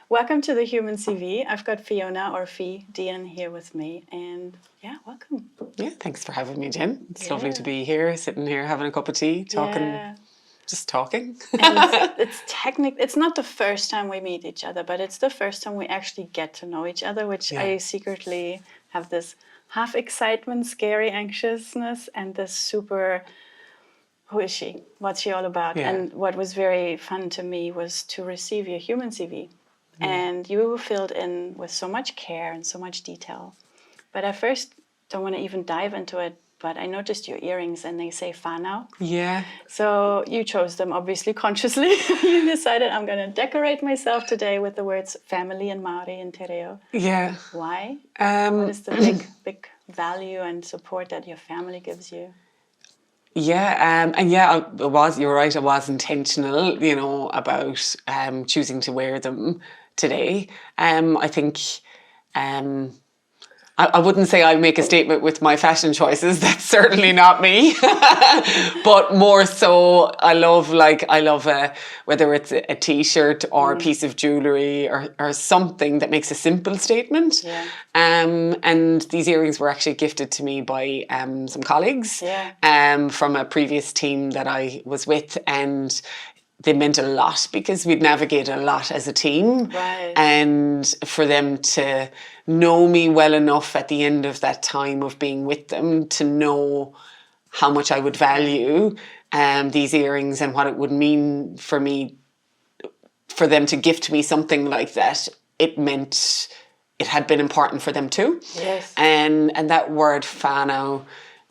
welcome to the Human CV. I've got Fiona or Deehan here with me, and yeah, welcome. Yeah, thanks for having me, Jen. It's lovely to be here, sitting here having a cup of tea, talking. Just talking. And it's not the first time we meet each other, but it's the first time we actually get to know each other, which I secretly have this half excitement, scary anxiousness, and this super, who is she? What's she all about? Yeah. And what was very fun to me was to receive your human CV. And you were filled in with so much care and so much detail. But I first don't want to even dive into it, but I noticed your earrings and they say whānau. Yeah. So you chose them obviously consciously. You decided I'm going to decorate myself today with the words family and Māori and te reo. Yeah. Why? What is the big value and support that your family gives you? Yeah, and yeah, you're right, I was intentional, about choosing to wear them today. I think I wouldn't say I make a statement with my fashion choices. That's certainly not me. But more so, I love whether it's a t-shirt or a piece of jewellery or something that makes a simple statement. Yeah. And these earrings were actually gifted to me by some colleagues from a previous team that I was with, and they meant a lot because we'd navigated a lot as a team. Right. And for them to know me well enough at the end of that time of being with them to know how much I would value these earrings and what it would mean for me, for them to gift me something like that, it meant it had been important for them too. Yes. And that word whānau,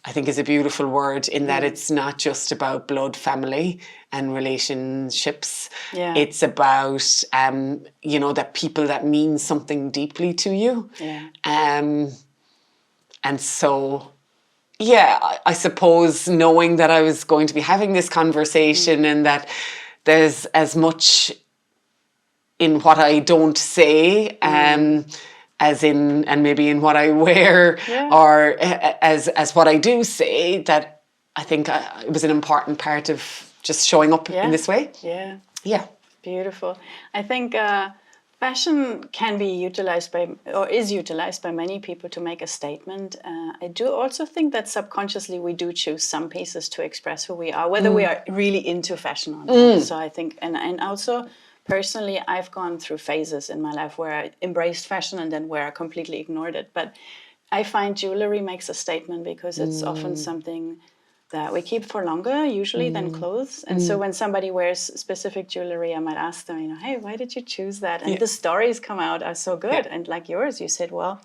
I think, is a beautiful word in that it's not just about blood family and relationships. Yeah. It's about, that people that mean something deeply to you. Yeah. And so, I suppose knowing that I was going to be having this conversation and that there's as much in what I don't say, as in, and maybe in what I wear, or as what I do say, that I think it was an important part of just showing up in this way. Yeah. Yeah. Beautiful. I think fashion can be utilized is utilized by many people to make a statement. I do also think that subconsciously we do choose some pieces to express who we are, whether we are really into fashion or not. So I think, and also, personally, I've gone through phases in my life where I embraced fashion and then where I completely ignored it. But I find jewelry makes a statement because it's often something that we keep for longer, usually, than clothes. And so when somebody wears specific jewelry, I might ask them, hey, why did you choose that? And the stories come out are so good. Yeah. And like yours, you said, well,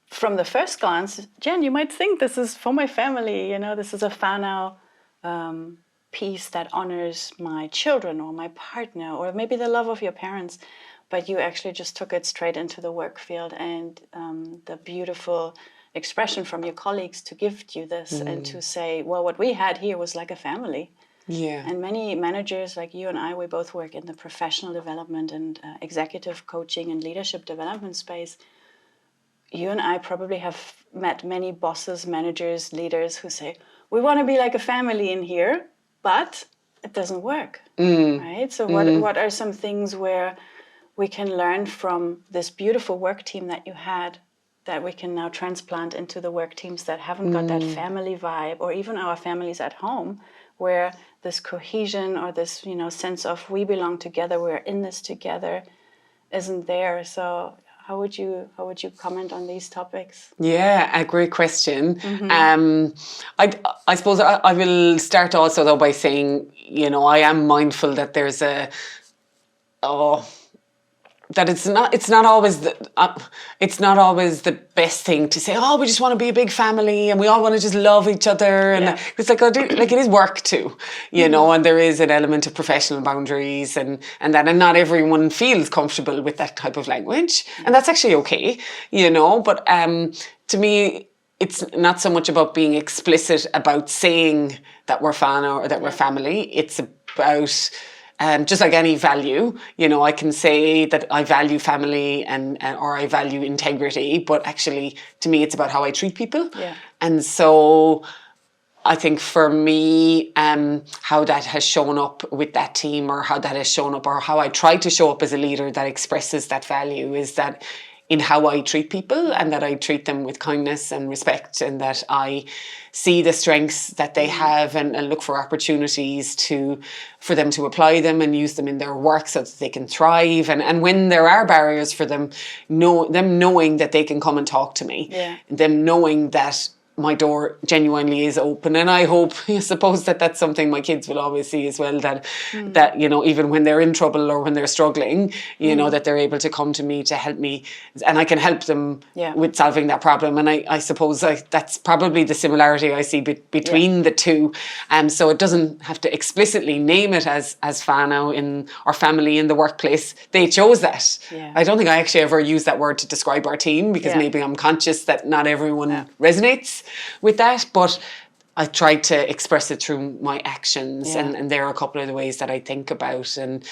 from the first glance, Jen, you might think this is for my family. This is a whānau piece that honors my children or my partner or maybe the love of your parents, but you actually just took it straight into the work field, and the beautiful expression from your colleagues to gift you this and to say, well, what we had here was like a family. Yeah. And many managers like you and I, we both work in the professional development and executive coaching and leadership development space. You and I probably have met many bosses, managers, leaders who say, we want to be like a family in here, but it doesn't work, right? So what are some things where we can learn from this beautiful work team that you had that we can now transplant into the work teams that haven't got that family vibe, or even our families at home, where this cohesion or this, sense of we belong together, we're in this together, isn't there? So how would you comment on these topics? Yeah, a great question. I suppose I will start also though by saying, I am mindful that there's that it's not always the best thing to say, we just want to be a big family and we all want to just love each other, and it's like it is work too, and there is an element of professional boundaries and not everyone feels comfortable with that type of language, and that's actually okay, but to me it's not so much about being explicit about saying that we're whānau or that we're family. It's about just like any value, I can say that I value family or I value integrity, but actually to me it's about how I treat people. Yeah. And so I think for me, how that has shown up with that team, or how that has shown up, or how I try to show up as a leader that expresses that value, is that in how I treat people, and that I treat them with kindness and respect, and that I see the strengths that they have, and look for opportunities for them to apply them and use them in their work so that they can thrive. And when there are barriers for them, knowing that they can come and talk to me, them knowing that my door genuinely is open. And I hope, I suppose, that that's something my kids will always see as well, that that, you know, even when they're in trouble or when they're struggling, you know, that they're able to come to me to help me, and I can help them with solving that problem. And I suppose that's probably the similarity I see between the two. So it doesn't have to explicitly name it as whānau in our family in the workplace. They chose that. I don't think I actually ever use that word to describe our team, because maybe I'm conscious that not everyone resonates with that, but I try to express it through my actions, and there are a couple of the ways that I think about, and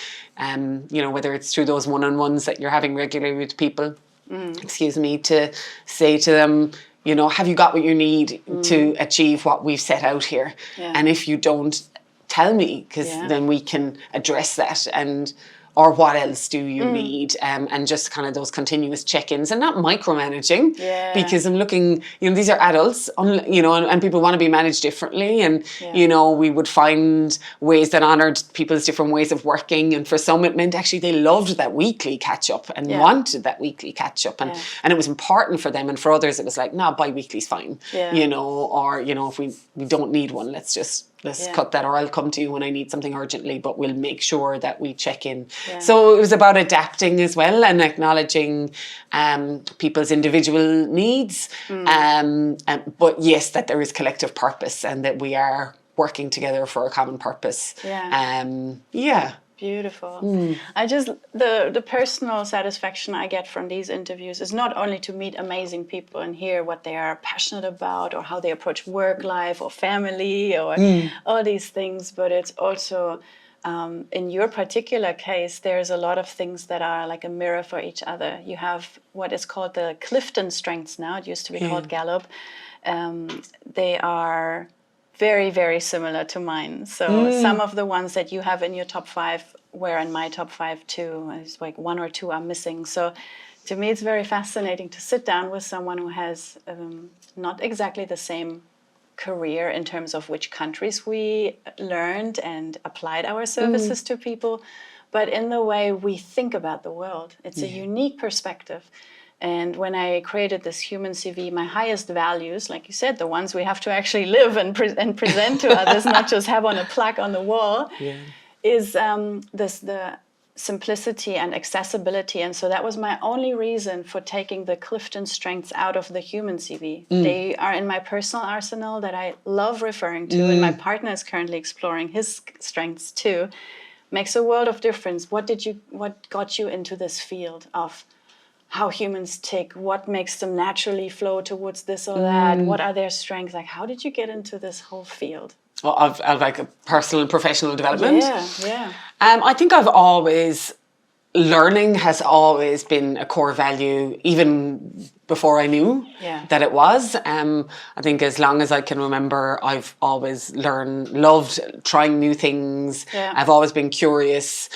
you know, whether it's through those one-on-ones that you're having regularly with people, to say to them, you know, have you got what you need to achieve what we've set out here? And if you don't, tell me, because then we can address that, and or what else do you need? And just kind of those continuous check-ins, and not micromanaging, because I'm looking, you know, these are adults, you know, and people want to be managed differently. And, you know, we would find ways that honoured people's different ways of working. And for some, it meant actually they loved that weekly catch-up and wanted that weekly catch-up. And it was important for them. And for others, it was like, no, bi-weekly's fine, you know, or, you know, if we don't need one, let's cut that, or I'll come to you when I need something urgently, but we'll make sure that we check in. So it was about adapting as well, and acknowledging people's individual needs, but yes, that there is collective purpose, and that we are working together for a common purpose. Beautiful. I just, the personal satisfaction I get from these interviews is not only to meet amazing people and hear what they are passionate about, or how they approach work life or family, or all these things, but it's also, in your particular case, there's a lot of things that are like a mirror for each other. You have what is called the Clifton strengths now. It used to be called Gallup. They are very, very similar to mine. So some of the ones that you have in your top 5 were in my top 5 too. It's like 1 or 2 are missing. So to me, it's very fascinating to sit down with someone who has not exactly the same career in terms of which countries we learned and applied our services to people, but in the way we think about the world. It's a unique perspective. And when I created this human CV, my highest values, like you said, the ones we have to actually live and present to others, not just have on a plaque on the wall, is the simplicity and accessibility. And so that was my only reason for taking the Clifton strengths out of the human CV. They are in my personal arsenal that I love referring to, and my partner is currently exploring his strengths too. Makes a world of difference. What got you into this field of how humans tick? What makes them naturally flow towards this or that? What are their strengths? Like, how did you get into this whole field? Well, of like a personal and professional development. Yeah. I think learning has always been a core value, even before I knew that it was. I think as long as I can remember, I've always loved trying new things. I've always been curious.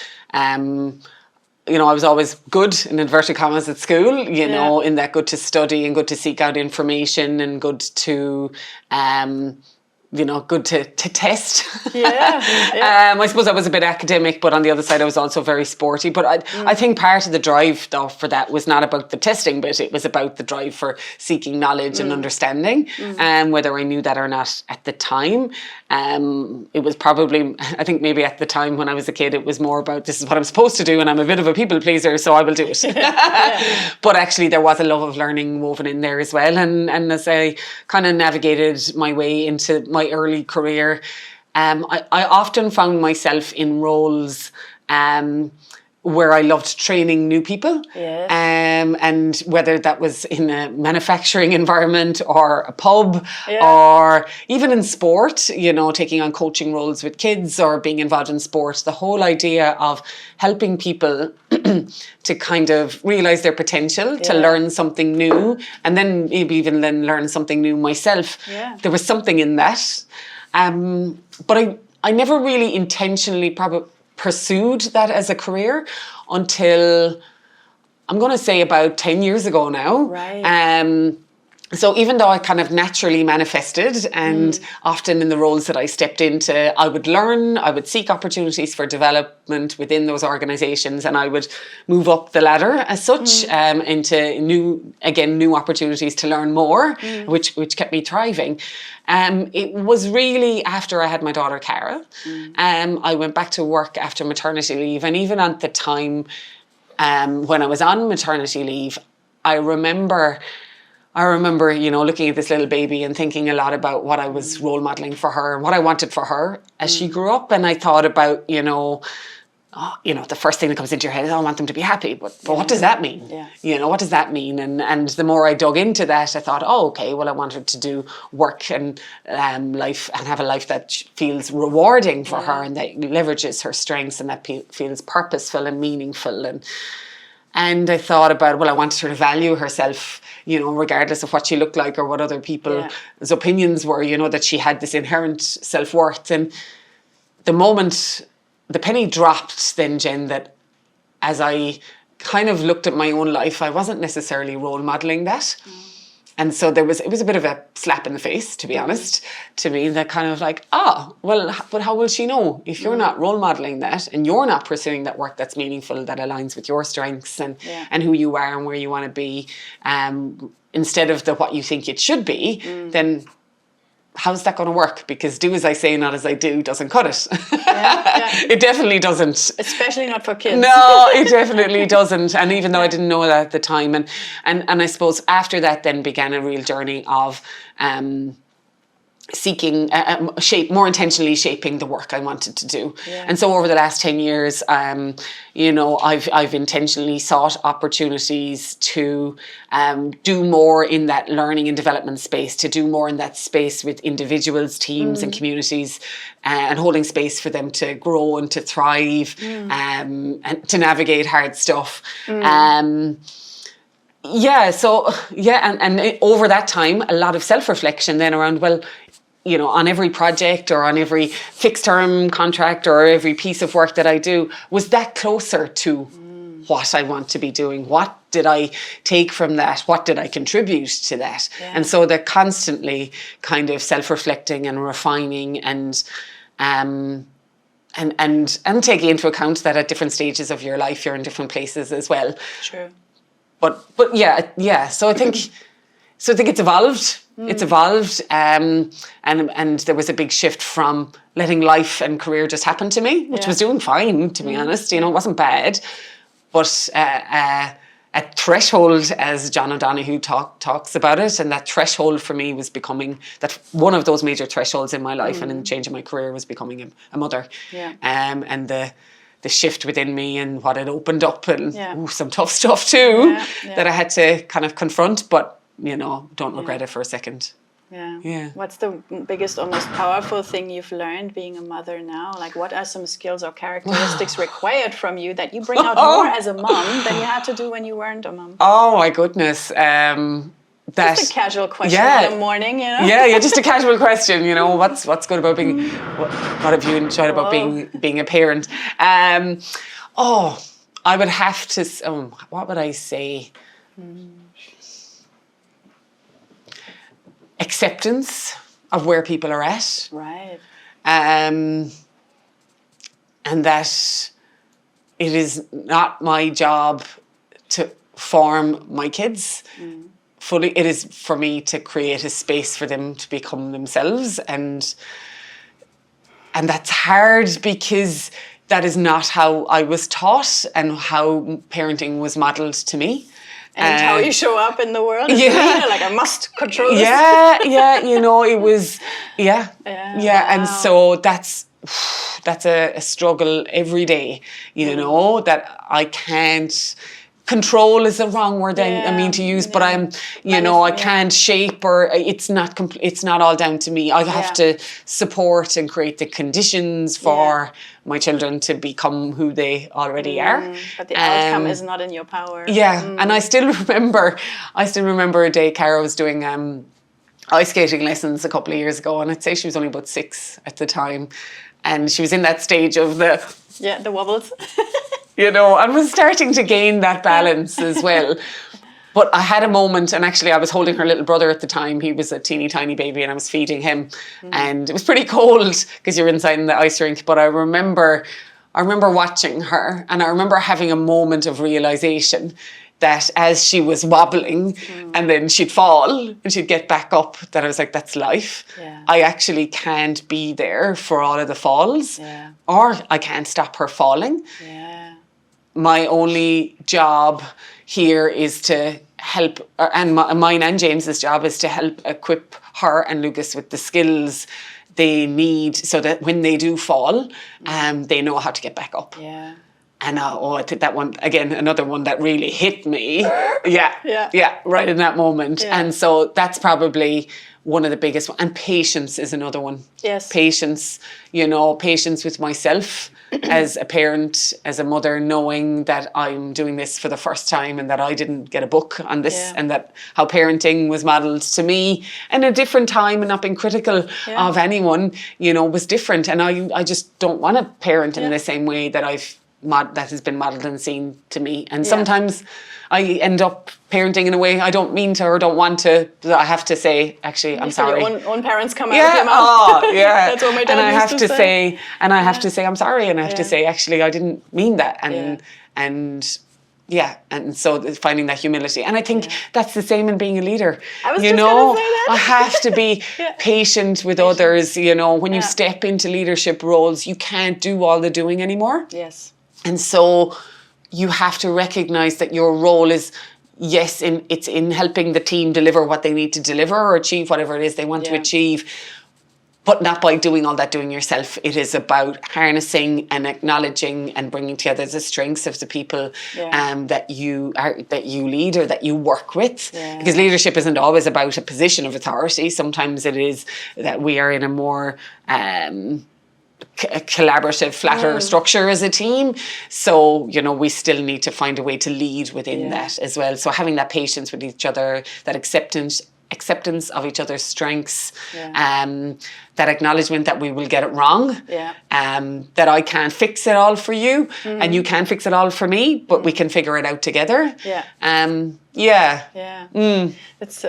You know, I was always good, in inverted commas, at school, you know, in that good to study and good to seek out information and good to, you know, good to test. I suppose I was a bit academic, but on the other side, I was also very sporty. But I think part of the drive, though, for that was not about the testing bit. It was about the drive for seeking knowledge and understanding, whether I knew that or not at the time. It was probably, I think maybe at the time when I was a kid, it was more about, this is what I'm supposed to do, and I'm a bit of a people pleaser, so I will do it. But actually, there was a love of learning woven in there as well. And as I kind of navigated my way into my early career, I often found myself in roles where I loved training new people. Yes. And whether that was in a manufacturing environment or a pub Yeah. or even in sport, you know, taking on coaching roles with kids or being involved in sport, the whole idea of helping people to kind of realize their potential, to learn something new, and then maybe even then learn something new myself. Yeah. There was something in that. But I never really intentionally probably pursued that as a career until I'm going to say about 10 years ago now. Right. So even though I kind of naturally manifested and often in the roles that I stepped into, I would learn, I would seek opportunities for development within those organizations, and I would move up the ladder as such into new opportunities to learn more, which kept me thriving. It was really after I had my daughter, Cara, I went back to work after maternity leave. And even at the time when I was on maternity leave, I remember, you know, looking at this little baby and thinking a lot about what I was role modeling for her and what I wanted for her as she grew up. And I thought about, the first thing that comes into your head is, I want them to be happy. But what does that mean? Yeah. You know, what does that mean? And the more I dug into that, I thought, okay, well, I want her to do work and life and have a life that feels rewarding for her and that leverages her strengths and that feels purposeful and meaningful. And I thought about, well, I wanted her to value herself, you know, regardless of what she looked like or what other people's opinions were, you know, that she had this inherent self-worth. And the penny dropped then, Jen, that as I kind of looked at my own life, I wasn't necessarily role modeling that. And so it was a bit of a slap in the face, to be honest, to me, that kind of like, but how will she know if you're not role modeling that and you're not pursuing that work that's meaningful, that aligns with your strengths and who you are and where you want to be, instead of what you think it should be, then how's that going to work? Because do as I say, not as I do doesn't cut it. It definitely doesn't. Especially not for kids. No, it definitely doesn't. And even though I didn't know that at the time, and I suppose after that then began a real journey of seeking more intentionally shaping the work I wanted to do. And so over the last 10 years, I've intentionally sought opportunities to do more in that learning and development space, to do more in that space with individuals, teams and communities, and holding space for them to grow and to thrive, and to navigate hard stuff. And over that time, a lot of self-reflection then around, well, you know, on every project or on every fixed term contract or every piece of work that I do, was that closer to what I want to be doing? What did I take from that? What did I contribute to that? And so they're constantly kind of self-reflecting and refining and taking into account that at different stages of your life, you're in different places as well. True. But yeah. So I think it's evolved. It's evolved, and there was a big shift from letting life and career just happen to me, which was doing fine, to be honest. You know, it wasn't bad, but a threshold, as John O'Donoghue talks about it, and that threshold for me was becoming that one of those major thresholds in my life and in the change of my career was becoming a mother. And the shift within me and what it opened up and some tough stuff too that I had to kind of confront, but you know, don't regret it for a second. Yeah. What's the biggest or most powerful thing you've learned being a mother now? Like, what are some skills or characteristics required from you that you bring out more as a mom than you had to do when you weren't a mom? Oh my goodness. Just a casual question in the morning, you know? Yeah, just a casual question, you know, what's good about being, what have you enjoyed about being a parent? I would have to, what would I say? Acceptance of where people are at. Right. And that it is not my job to form my kids fully. It is for me to create a space for them to become themselves. And that's hard because that is not how I was taught and how parenting was modeled to me. And how you show up in the world. Like, I must control this. You know, it was, And so that's that's a struggle every day, you know, that I can't. Control is the wrong word I mean to use, but I'm, you know, I can't shape, or it's not all down to me. I have to support and create the conditions for my children to become who they already are. But the outcome is not in your power. Yeah, and I still remember a day Cara was doing ice skating lessons a couple of years ago, and I'd say she was only about 6 at the time, and she was in that stage of the wobbles. you know, and was starting to gain that balance as well. But I had a moment, and actually I was holding her little brother at the time. He was a teeny tiny baby, and I was feeding him. And it was pretty cold because you're inside in the ice rink. But I remember watching her, and I remember having a moment of realization that as she was wobbling and then she'd fall and she'd get back up, that I was like, that's life. Yeah. I actually can't be there for all of the falls, or I can't stop her falling. Yeah. My only job here is to help, and mine and James's job is to help equip her and Lucas with the skills they need so that when they do fall, they know how to get back up. Yeah. And I think that one, again, another one that really hit me. Yeah, right in that moment. Yeah. And so that's probably one of the biggest ones. And patience is another one. Yes. Patience, you know, patience with myself as a parent, as a mother, knowing that I'm doing this for the first time and that I didn't get a book on this, and that how parenting was modelled to me in a different time, and not being critical of anyone, you know, was different. And I just don't want to parent in the same way that that has been modelled and seen to me. And sometimes I end up parenting in a way I don't mean to or don't want to. I have to say, actually, I'm sorry. Your own parents come out of your mouth. That's what my dad and I used have to say, and I have to say, I'm sorry, and I have to Yeah. say, actually, I didn't mean that, and so finding that humility, and I think that's the same in being a leader. I was you just know, gonna say that. I have to be patient with others. You know, when you step into leadership roles, you can't do all the doing anymore. Yes. And so you have to recognize that your role is, yes, it's in helping the team deliver what they need to deliver or achieve whatever it is they want to achieve, but not by doing all that doing yourself. It is about harnessing and acknowledging and bringing together the strengths of the people that you lead or that you work with. Yeah. Because leadership isn't always about a position of authority. Sometimes it is that we are in a more collaborative, flatter structure as a team. So, you know, we still need to find a way to lead within that as well. So having that patience with each other, that acceptance of each other's strengths, that acknowledgement that we will get it wrong, that I can't fix it all for you and you can't fix it all for me, but we can figure it out together. It's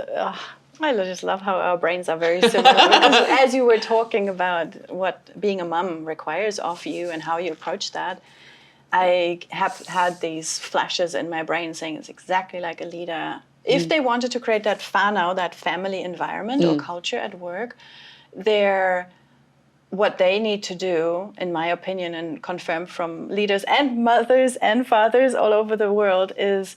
I just love how our brains are very similar. Because as you were talking about what being a mum requires of you and how you approach that, I have had these flashes in my brain saying it's exactly like a leader. If they wanted to create that whānau, that family environment or culture at work, what they need to do, in my opinion, and confirmed from leaders and mothers and fathers all over the world, is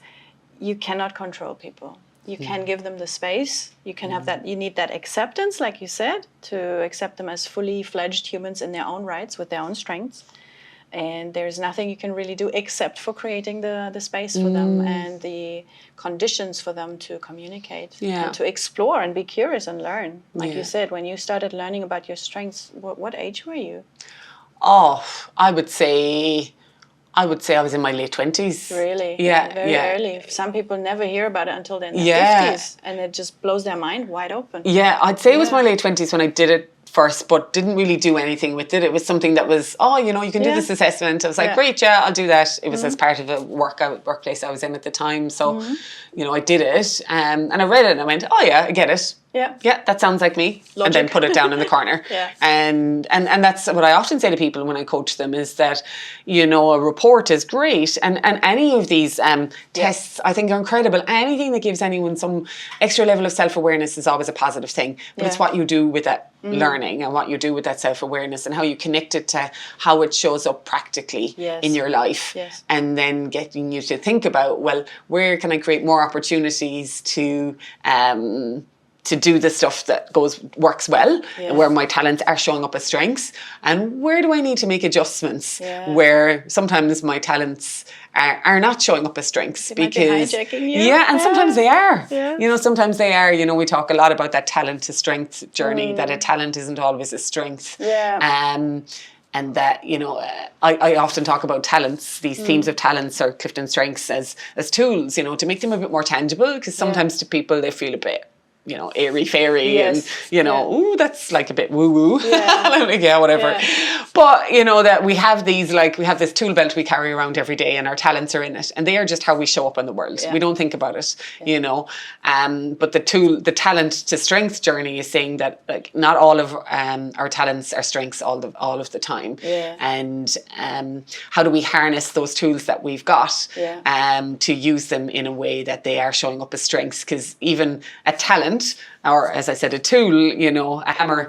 you cannot control people. You can give them the space. You can have that. You need that acceptance, like you said, to accept them as fully fledged humans in their own rights with their own strengths. And there's nothing you can really do except for creating the space for them and the conditions for them to communicate and to explore and be curious and learn. Like you said, when you started learning about your strengths, what age were you? Oh, I would say I was in my late 20s. Really? Yeah. Very early. Some people never hear about it until they're in their 50s, and it just blows their mind wide open. Yeah, I'd say it was my late 20s when I did it first, but didn't really do anything with it. It was something that was, you can do this assessment. I was like, great, I'll do that. It was as part of a workplace I was in at the time. So, I did it and I read it and I went, oh yeah, I get it. Yeah, that sounds like me. Logic. And then put it down in the corner. And that's what I often say to people when I coach them is that, a report is great. And any of these tests I think are incredible. Anything that gives anyone some extra level of self-awareness is always a positive thing. But it's what you do with that learning and what you do with that self-awareness and how you connect it to how it shows up practically in your life. And then getting you to think about, well, where can I create more opportunities to to do the stuff that works well, Yeah. where my talents are showing up as strengths, and where do I need to make adjustments where sometimes my talents are not showing up as strengths They might be hijacking you. and sometimes they are. Yeah. You know, sometimes they are. You know, we talk a lot about that talent to strength journey, that a talent isn't always a strength. Yeah. And that, you know, I often talk about talents, these themes of talents or Clifton strengths as tools, you know, to make them a bit more tangible, because sometimes to people they feel a bit, you know, airy fairy and, you know, ooh, that's like a bit woo woo. Yeah, whatever. Yeah. But, you know, that we have these, like, we have this tool belt we carry around every day, and our talents are in it, and they are just how we show up in the world. We don't think about it, you know. But the talent to strength journey is saying that, like, not all of our talents are strengths all of the time. And how do we harness those tools that we've got to use them in a way that they are showing up as strengths? Because even a talent, or as I said, a tool, you know, a hammer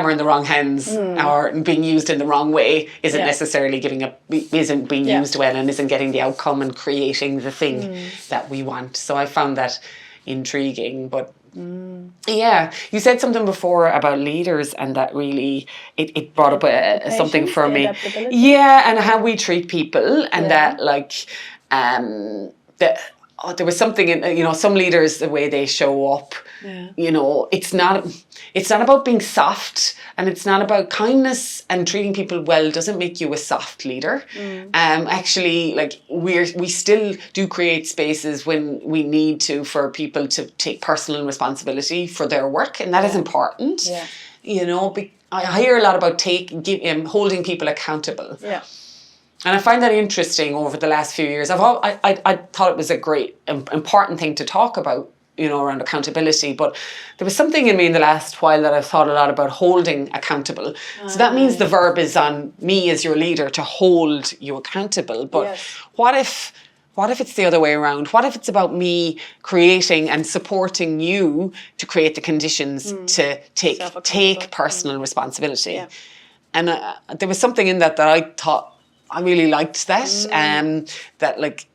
in the wrong hands or being used in the wrong way isn't necessarily isn't being used well, and isn't getting the outcome and creating the thing that we want. So I found that intriguing. But yeah, you said something before about leaders, and that really it brought up something for me. Yeah, and how we treat people, and that, like, that. There was something in, you know, some leaders, the way they show up, you know, it's not about being soft, and it's not about kindness, and treating people well doesn't make you a soft leader. Actually, like, we still do create spaces when we need to, for people to take personal responsibility for their work, and that is important. You know, I hear a lot about holding people accountable. And I find that interesting over the last few years. I thought it was a great, important thing to talk about, you know, around accountability. But there was something in me in the last while that I thought a lot about holding accountable. So that means the verb is on me as your leader to hold you accountable. But what if it's the other way around? What if it's about me creating and supporting you to create the conditions to take personal responsibility? And there was something in that I thought, I really liked that. That, like,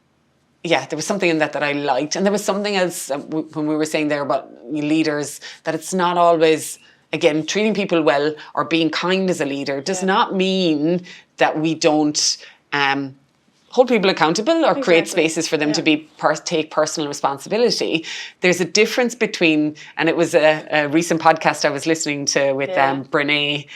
there was something in that I liked. And there was something else when we were saying there about leaders, that it's not always, again, treating people well or being kind as a leader does not mean that we don't hold people accountable or create spaces for them to take personal responsibility. There's a difference between, and it was a recent podcast I was listening to with Brene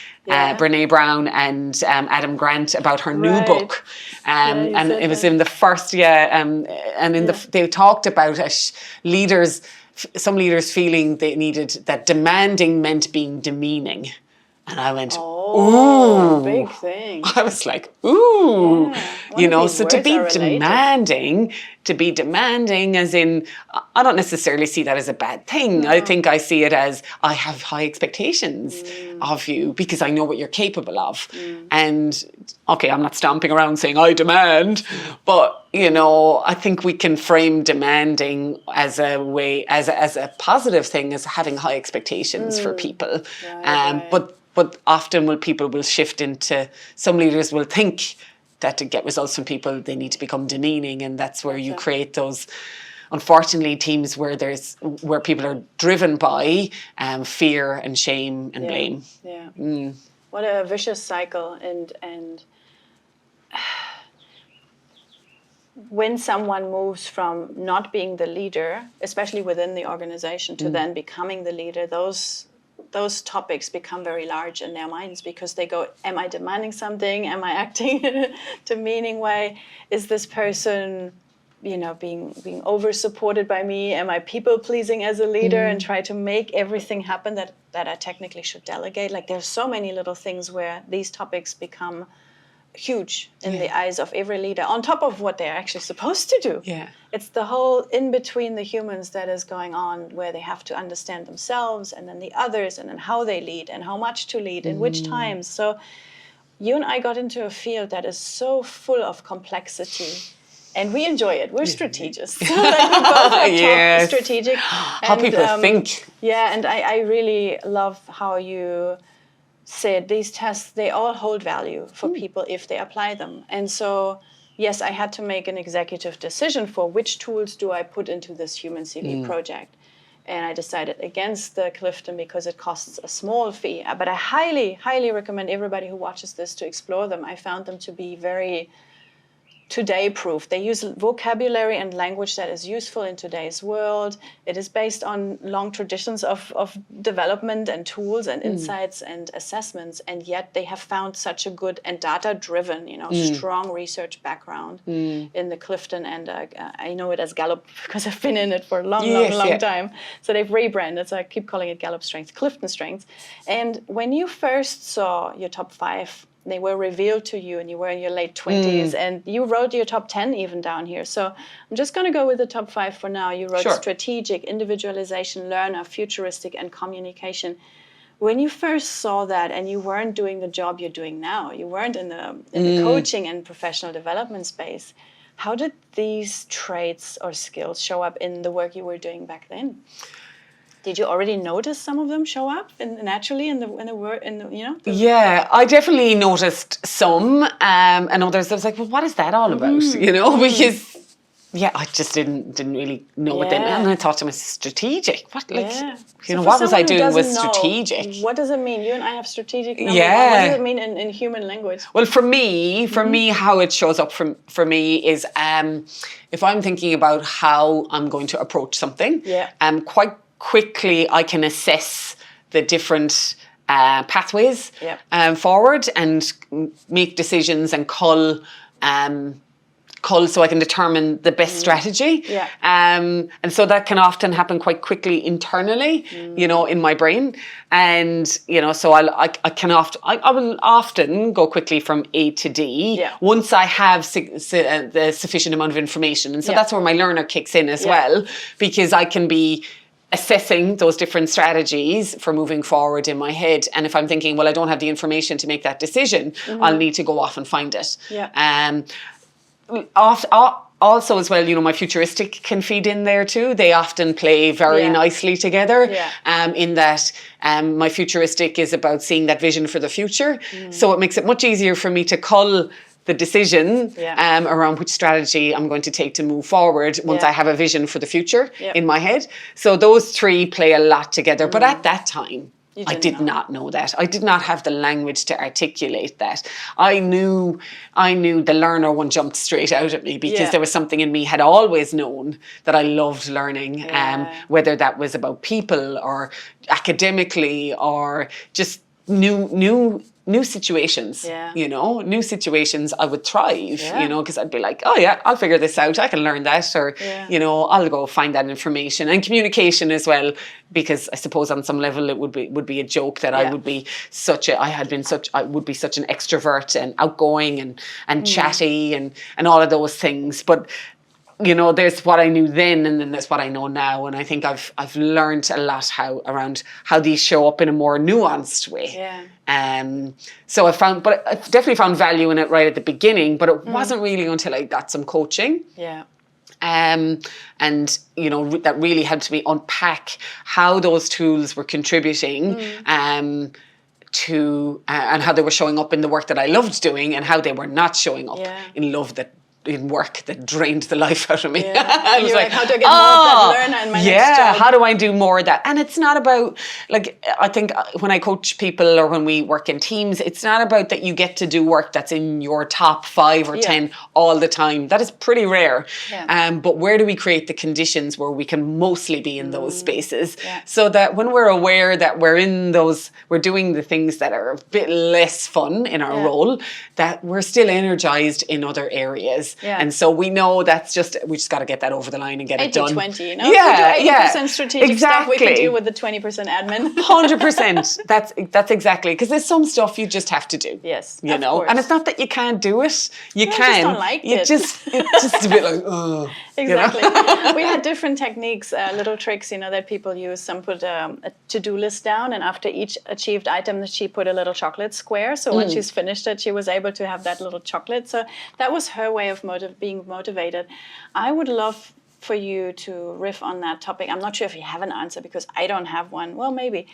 Brown and Adam Grant about her new book, and it was in the first they talked about some leaders feeling they needed, that demanding meant being demeaning. And I went, ooh, big thing. I was like, ooh, you know, so to be demanding as in, I don't necessarily see that as a bad thing. No. I think I see it as, I have high expectations of you because I know what you're capable of. And okay, I'm not stomping around saying I demand, but, you know, I think we can frame demanding as a way, as a positive thing, as having high expectations for people. But often people will shift into, some leaders will think that to get results from people, they need to become demeaning. And that's where you create those, unfortunately, teams where people are driven by fear and shame and blame. What a vicious cycle. And when someone moves from not being the leader, especially within the organization, to then becoming the leader, those topics become very large in their minds, because they go, am I demanding something? Am I acting in a demeaning way? Is this person, you know, being over supported by me? Am I people pleasing as a leader and try to make everything happen that I technically should delegate? Like, there's so many little things where these topics become huge in the eyes of every leader, on top of what they're actually supposed to do. It's the whole in between the humans that is going on, where they have to understand themselves and then the others, and then how they lead and how much to lead and which times. So you and I got into a field that is so full of complexity, and we enjoy it. We're strategists. So like, we both are strategic. How people think. Yeah, and I really love how you said these tests, they all hold value for people if they apply them. And so, yes, I had to make an executive decision for which tools do I put into this human CV project. And I decided against the Clifton because it costs a small fee. But I highly, highly recommend everybody who watches this to explore them. I found them to be very today proof. They use vocabulary and language that is useful in today's world. It is based on long traditions of development and tools and insights and assessments, and yet they have found such a good and data-driven, strong research background in the Clifton, and I know it as Gallup because I've been in it for a long time. So they've rebranded, so I keep calling it Gallup Strengths, Clifton Strengths. And when you first saw your top 5, they were revealed to you and you were in your late 20s and you wrote your top 10 even down here. So I'm just going to go with the top 5 for now. You wrote strategic, individualization, learner, futuristic, and communication. When you first saw that and you weren't doing the job you're doing now, you weren't in the coaching and professional development space, how did these traits or skills show up in the work you were doing back then? Did you already notice some of them show up naturally in the work? Yeah, I definitely noticed some, and others. I was like, well, what is that all about? Because I just didn't really know it then, and I thought to myself, strategic. What what was I doing with strategic? What does it mean? You and I have strategic. What does it mean in human language? Well, for me, how it shows up for me is if I'm thinking about how I'm going to approach something, quite quickly I can assess the different pathways forward and make decisions and cull so I can determine the best strategy. And so that can often happen quite quickly internally, in my brain. And, so I will often go quickly from A to D once I have the sufficient amount of information. And so that's where my learner kicks in as well, because I can be assessing those different strategies for moving forward in my head. And if I'm thinking, well, I don't have the information to make that decision, I'll need to go off and find it. Also as well, my futuristic can feed in there too. They often play very nicely together in that my futuristic is about seeing that vision for the future. So it makes it much easier for me to cull the decision around which strategy I'm going to take to move forward once I have a vision for the future in my head. So those 3 play a lot together. But at that time, I did not know that. I did not have the language to articulate that. I knew the learner one jumped straight out at me because there was something in me had always known that I loved learning, whether that was about people or academically or just new situations, new situations I would thrive, because I'd be like, oh yeah, I'll figure this out. I can learn that, or, I'll go find that information. And communication as well, because I suppose on some level it would be a joke that I would be I would be such an extrovert and outgoing and chatty and all of those things. But there's what I knew then, and then there's what I know now, and I think I've learned a lot around how these show up in a more nuanced way. So I definitely found value in it right at the beginning, but it wasn't really until I got some coaching. And that really helped me unpack how those tools were contributing to and how they were showing up in the work that I loved doing, and how they were not showing up in work that drained the life out of me. I was like, how do I get more of that learner in my next job? How do I do more of that? And it's not about, I think when I coach people or when we work in teams, it's not about that you get to do work that's in your top 5 or 10 all the time. That is pretty rare. But where do we create the conditions where we can mostly be in those spaces so that when we're aware that we're doing the things that are a bit less fun in our role, that we're still energized in other areas. And so we know we just got to get that over the line and get it done. 80-20, we do 80% strategic stuff, we can deal with the 20% admin. 100%. That's exactly, because there's some stuff you just have to do. Yes, of course. And it's not that you can't do it. You can. I just don't like it. It's just a bit like, oh. Exactly. We had different techniques, little tricks, that people use. Some put a to-do list down, and after each achieved item, she put a little chocolate square. So when she's finished it, she was able to have that little chocolate. So that was her way of being motivated. I would love for you to riff on that topic. I'm not sure if you have an answer because I don't have one. Well, maybe.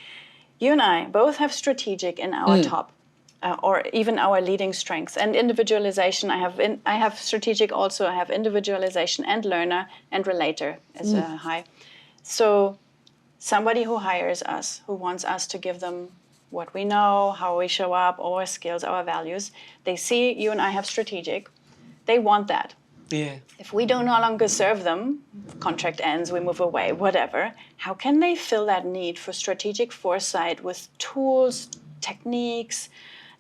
You and I both have strategic in our top. Or even our leading strengths, and individualization. I have strategic also. I have individualization and learner and relator as a high. So somebody who hires us, who wants us to give them what we know, how we show up, our skills, our values, they see you and I have strategic, they want that. Yeah. If we do no longer serve them, contract ends, we move away, whatever, how can they fill that need for strategic foresight with tools, techniques,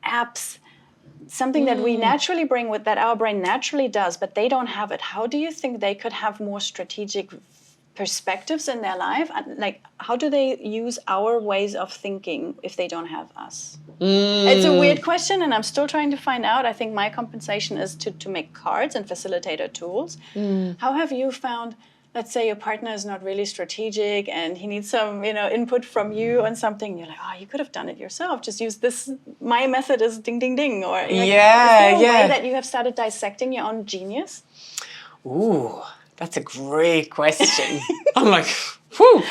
apps, something that we naturally bring with, that our brain naturally does, but they don't have it? How do you think they could have more strategic perspectives in their life? Like, how do they use our ways of thinking if they don't have us? It's a weird question, and I'm still trying to find out. I think my compensation is to make cards and facilitator tools. How have you found, let's say your partner is not really strategic and he needs some, input from you on something. You're like, oh, you could have done it yourself. Just use this. My method is ding, ding, ding. Or like, is there a way that you have started dissecting your own genius? Ooh, that's a great question. I'm like, whew.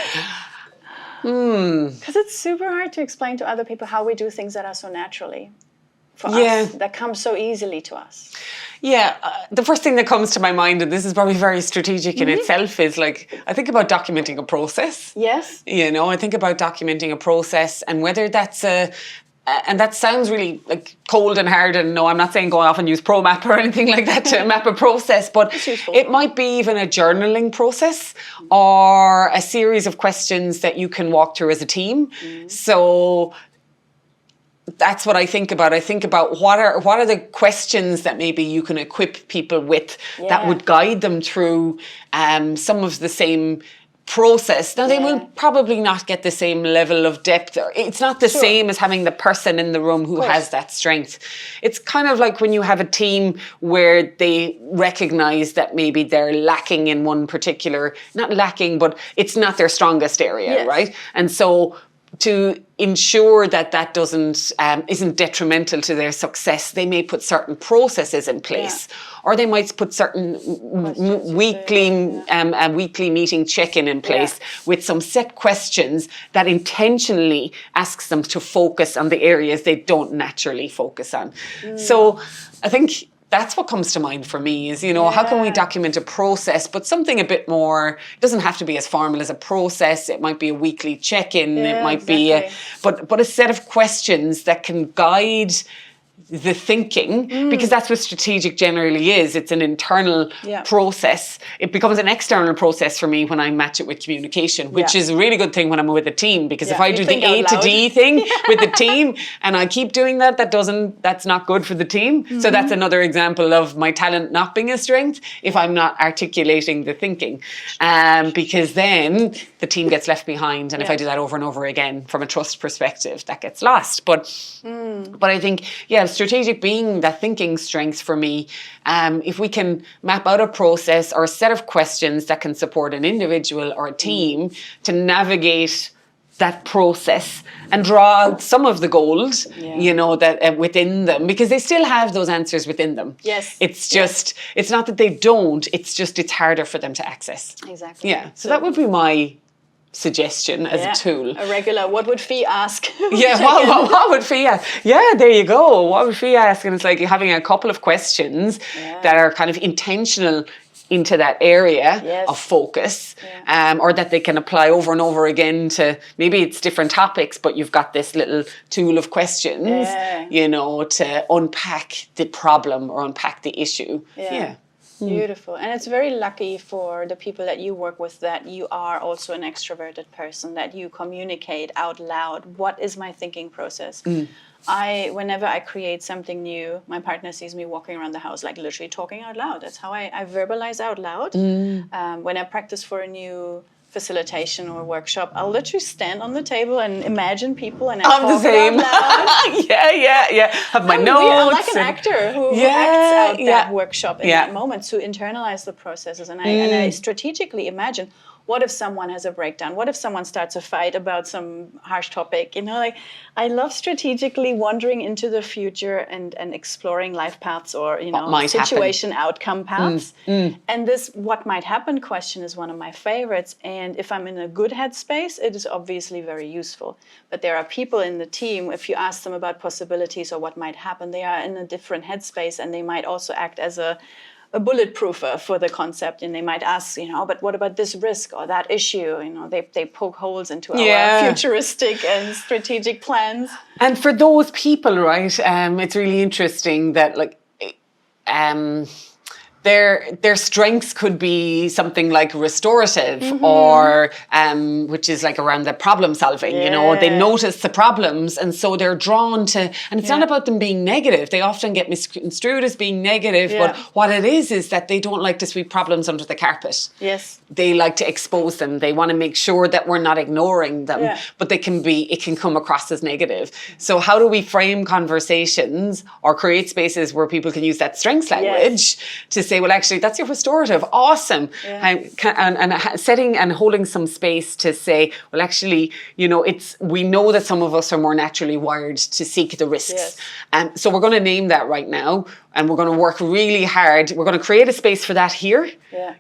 Because it's super hard to explain to other people how we do things that are so naturally for us, that come so easily to us. Yeah, the first thing that comes to my mind, and this is probably very strategic in itself, is like, I think about documenting a process. Yes. I think about documenting a process, and whether that's and that sounds really like cold and hard, and no, I'm not saying go off and use ProMap or anything like that to map a process, but it might be even a journaling process or a series of questions that you can walk through as a team. So that's what I think about. I think about what are the questions that maybe you can equip people with that would guide them through some of the same process. Now, they will probably not get the same level of depth. It's not the same as having the person in the room who has that strength. It's kind of like when you have a team where they recognize that maybe they're lacking in one particular, not lacking, but it's not their strongest area, right? And so to ensure that that isn't detrimental to their success, they may put certain processes in place, or they might put certain weekly meeting check-in in place with some set questions that intentionally asks them to focus on the areas they don't naturally focus on. So I think that's what comes to mind for me is, how can we document a process, but something a bit more, it doesn't have to be as formal as a process. It might be a weekly check-in. It might be, but a set of questions that can guide the thinking, because that's what strategic generally is. It's an internal process. It becomes an external process for me when I match it with communication, which is a really good thing when I'm with a team, because if I do the A to D thing with the team and I keep doing that's not good for the team. So that's another example of my talent not being a strength if I'm not articulating the thinking, because then the team gets left behind. And if I do that over and over again from a trust perspective, that gets lost. But I think, strategic being that thinking strength for me, if we can map out a process or a set of questions that can support an individual or a team to navigate that process and draw out some of the gold, that within them, because they still have those answers within them. Yes. It's just, it's not that they don't, it's harder for them to access. Exactly. Yeah. So that would be my suggestion as a tool. A regular, what would Fee ask? What would Fee ask? Yeah, there you go. What would Fee ask? And it's like having a couple of questions that are kind of intentional into that area of focus, or that they can apply over and over again to, maybe it's different topics, but you've got this little tool of questions, to unpack the problem or unpack the issue. Beautiful. And it's very lucky for the people that you work with that you are also an extroverted person, that you communicate out loud. What is my thinking process? Whenever I create something new, my partner sees me walking around the house, like literally talking out loud. That's how I verbalize out loud. When I practice for a new facilitation or workshop, I'll literally stand on the table and imagine people and I talk the same. out loud. Have my notes. I'm like an actor who acts out that workshop in that moment to internalize the processes. And I strategically imagine, what if someone has a breakdown? What if someone starts a fight about some harsh topic? I love strategically wandering into the future and exploring life paths or, situation outcome paths. And this what might happen question is one of my favorites. And if I'm in a good headspace, it is obviously very useful. But there are people in the team, if you ask them about possibilities or what might happen, they are in a different headspace and they might also act as a a bulletproofer for the concept, and they might ask, but what about this risk or that issue? They poke holes into our futuristic and strategic plans. And for those people, right, it's really interesting that their strengths could be something like restorative, or which is like around the problem solving. They notice the problems, and so they're drawn to. And it's not about them being negative. They often get misconstrued as being negative, but what it is that they don't like to sweep problems under the carpet. Yes, they like to expose them. They want to make sure that we're not ignoring them, but it can come across as negative. So how do we frame conversations or create spaces where people can use that strengths language to say, well, actually, that's your restorative. Awesome. And setting and holding some space to say, well, actually, we know that some of us are more naturally wired to seek the risks. So we're going to name that right now. And we're going to work really hard. We're going to create a space for that here.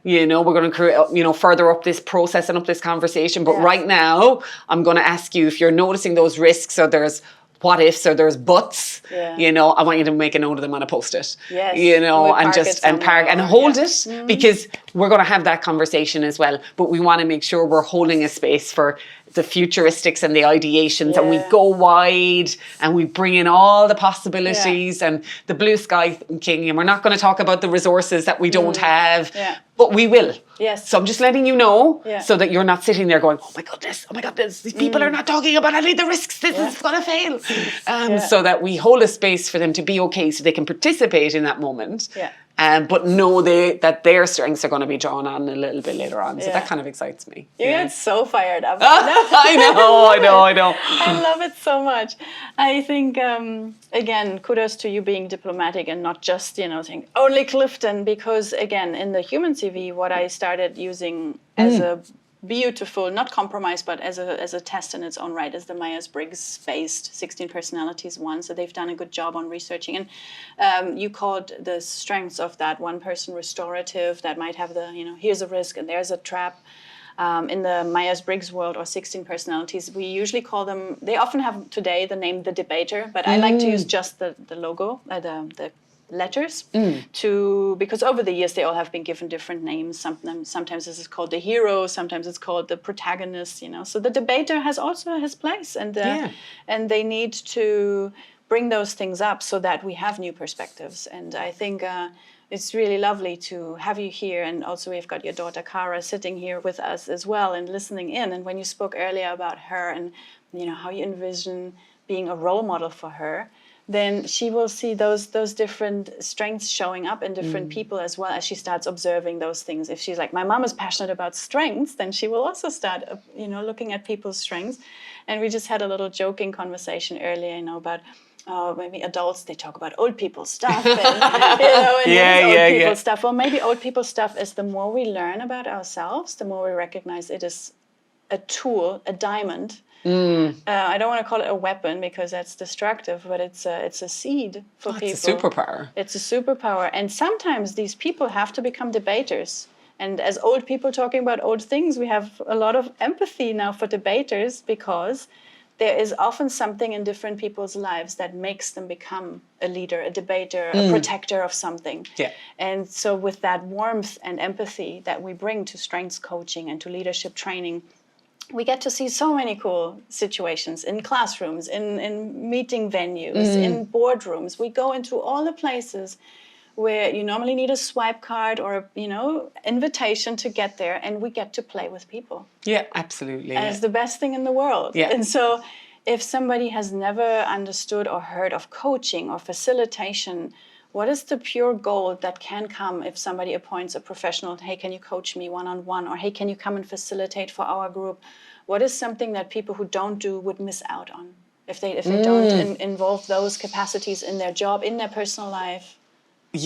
We're going to create, further up this process and up this conversation. But right now, I'm going to ask you if you're noticing those risks, or there's what ifs, or there's buts, I want you to make a note of them on a Post-it, and hold it, because we're going to have that conversation as well. But we want to make sure we're holding a space for the futuristics and the ideations, and we go wide and we bring in all the possibilities and the blue sky thinking, and we're not going to talk about the resources that we don't have, but we will. So I'm just letting you know so that you're not sitting there going, oh my God, these people are not talking about any of the risks, this is going to fail. So that we hold a space for them to be okay, so they can participate in that moment. But know that their strengths are going to be drawn on a little bit later on. So that kind of excites me. You get so fired up. I know. I love it so much. I think, again, kudos to you being diplomatic and not just, saying only Clifton, because, again, in the human CV, what I started using as a beautiful, not compromise, but as a test in its own right, is the Myers-Briggs based 16 personalities one. So they've done a good job on researching. And you called the strengths of that one person restorative, that might have the, here's a risk and there's a trap. In the Myers-Briggs world, or 16 personalities, we usually call them, they often have today the name the debater, but I like to use just the logo, the letters, because over the years they all have been given different names. Sometimes this is called the hero, sometimes it's called the protagonist. So the debater has also his place, and they need to bring those things up so that we have new perspectives. And I think it's really lovely to have you here, and also we've got your daughter Cara sitting here with us as well and listening in. And when you spoke earlier about her and how you envision being a role model for her, then she will see those different strengths showing up in different people as well, as she starts observing those things. If she's like, my mom is passionate about strengths, then she will also start, looking at people's strengths. And we just had a little joking conversation earlier, about maybe adults, they talk about old people stuff, and, old people stuff. Well, maybe old people stuff is, the more we learn about ourselves, the more we recognize it is a tool, a diamond. I don't want to call it a weapon because that's destructive, but it's a seed for people. It's a superpower. It's a superpower. And sometimes these people have to become debaters. And as old people talking about old things, we have a lot of empathy now for debaters, because there is often something in different people's lives that makes them become a leader, a debater, a protector of something. And so with that warmth and empathy that we bring to strengths coaching and to leadership training, we get to see so many cool situations in classrooms, in meeting venues, in boardrooms. We go into all the places where you normally need a swipe card or, invitation to get there, and we get to play with people. Yeah, absolutely. And it's the best thing in the world. And so if somebody has never understood or heard of coaching or facilitation, what is the pure gold that can come if somebody appoints a professional? Hey, can you coach me one-on-one? Or hey, can you come and facilitate for our group? What is something that people who don't do would miss out on if they don't involve those capacities in their job, in their personal life? It's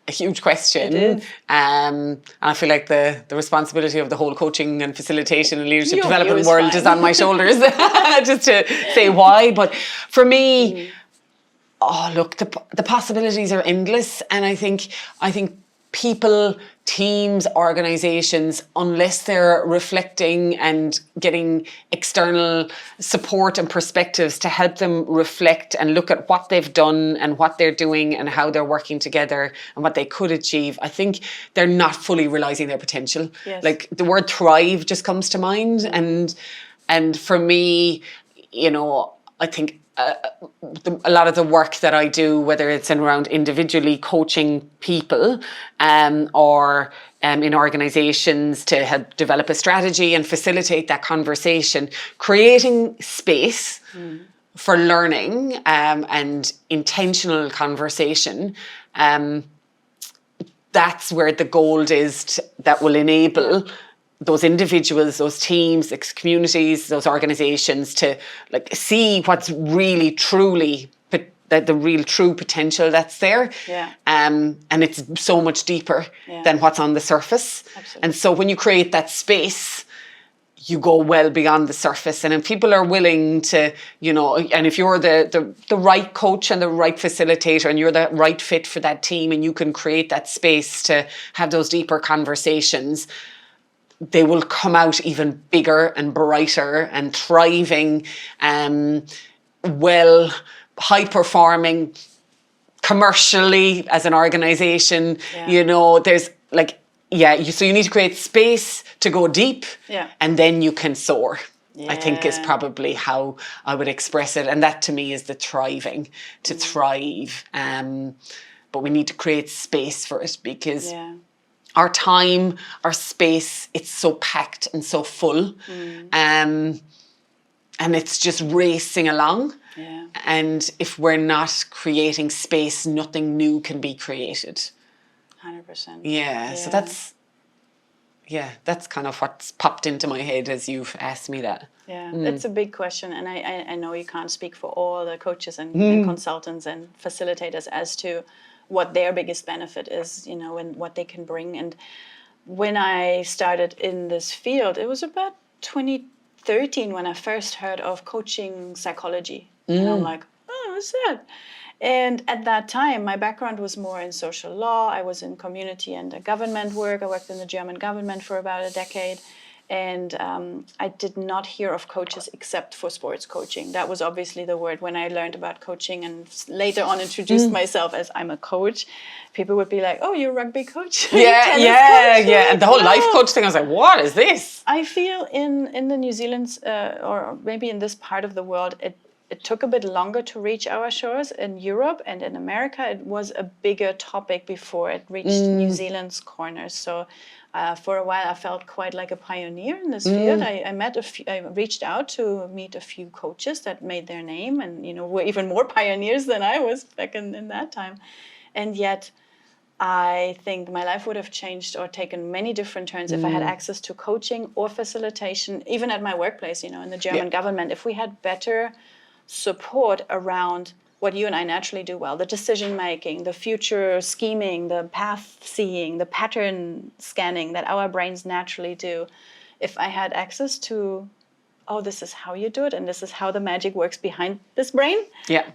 a huge question. It is. And I feel like the responsibility of the whole coaching and facilitation and leadership development world is on my shoulders, just to say why. But for me, the possibilities are endless. And I think people teams, organizations, unless they're reflecting and getting external support and perspectives to help them reflect and look at what they've done and what they're doing and how they're working together and what they could achieve, I think they're not fully realizing their potential. Yes. Like the word thrive just comes to mind. And for me, you know, I think a lot of the work that I do, whether it's in around individually coaching people or in organizations to help develop a strategy and facilitate that conversation, creating space for learning and intentional conversation, that's where the gold is that will enable those individuals, those teams, those communities, those organizations to like see what's really truly the real true potential that's there. Yeah. And it's so much deeper than what's on the surface. Absolutely. And so when you create that space, you go well beyond the surface. And if people are willing to, you know, and if you're the right coach and the right facilitator and you're the right fit for that team and you can create that space to have those deeper conversations, they will come out even bigger and brighter and thriving, well, high performing commercially as an organization. You know, there's like, so you need to create space to go deep and then you can soar. I think is probably how I would express it. And that to me is the thriving, to thrive. But we need to create space for it because our time, our space, it's so packed and so full. And it's just racing along. And if we're not creating space, nothing new can be created. 100%. So that's kind of what's popped into my head as you've asked me that. It's a big question, and I know you can't speak for all the coaches and consultants and facilitators as to what their biggest benefit is, you know, and what they can bring. And when I started in this field, it was about 2013 when I first heard of coaching psychology. And I'm like, oh, what's that? And at that time, my background was more in social law. I was in community and government work. I worked in the German government for about a decade. And I did not hear of coaches except for sports coaching. That was obviously the word when I learned about coaching and later on introduced myself as I'm a coach. People would be like, oh, you're a rugby coach? Coach? And the whole life coach thing, I was like, what is this? I feel in the New Zealand or maybe in this part of the world, it took a bit longer to reach our shores. In Europe and in America, it was a bigger topic before it reached New Zealand's corners. So for a while, I felt quite like a pioneer in this field. I reached out to meet a few coaches that made their name and, you know, were even more pioneers than I was back in that time. And yet, I think my life would have changed or taken many different turns if I had access to coaching or facilitation, even at my workplace, you know, in the German government. If we had better support around what you and I naturally do well, the decision making, the future scheming, the path seeing, the pattern scanning that our brains naturally do. If I had access to, oh, this is how you do it and this is how the magic works behind this brain,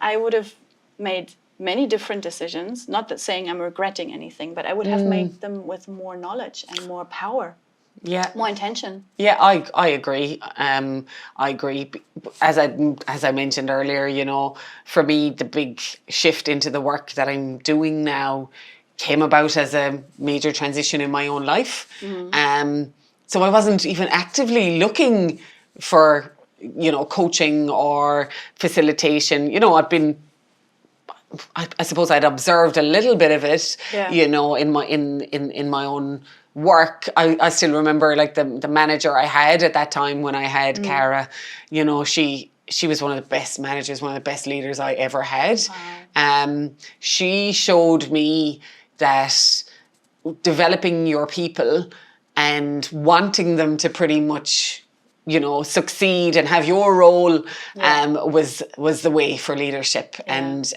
I would have made many different decisions. Not that saying I'm regretting anything, but I would have made them with more knowledge and more power. More intention. I agree. I agree. As I mentioned earlier, you know, for me, the big shift into the work that I'm doing now came about as a major transition in my own life. So I wasn't even actively looking for, you know, coaching or facilitation. You know, I suppose I'd observed a little bit of it, you know, in my own work. I still remember like the manager I had at that time when I had Cara, you know, she was one of the best managers, one of the best leaders I ever had. She showed me that developing your people and wanting them to pretty much, you know, succeed and have your role was the way for leadership. And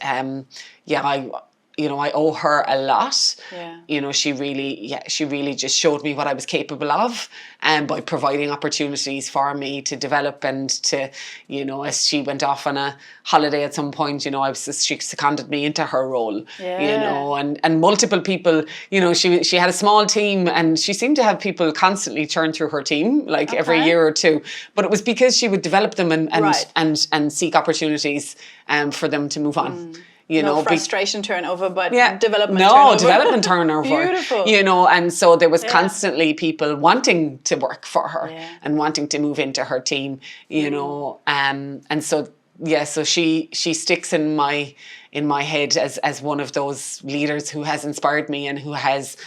you know, I owe her a lot. Yeah. You know, she really just showed me what I was capable of, and by providing opportunities for me to develop and to, you know, as she went off on a holiday at some point, you know, she seconded me into her role, you know, and multiple people, you know, she had a small team, and she seemed to have people constantly churn through her team, like every year or two. But it was because she would develop them and seek opportunities for them to move on. You no know, frustration turnover, but development turnover. development turnover. Beautiful. You know, and so there was constantly people wanting to work for her and wanting to move into her team, you know, and so so she sticks in my head as one of those leaders who has inspired me and who has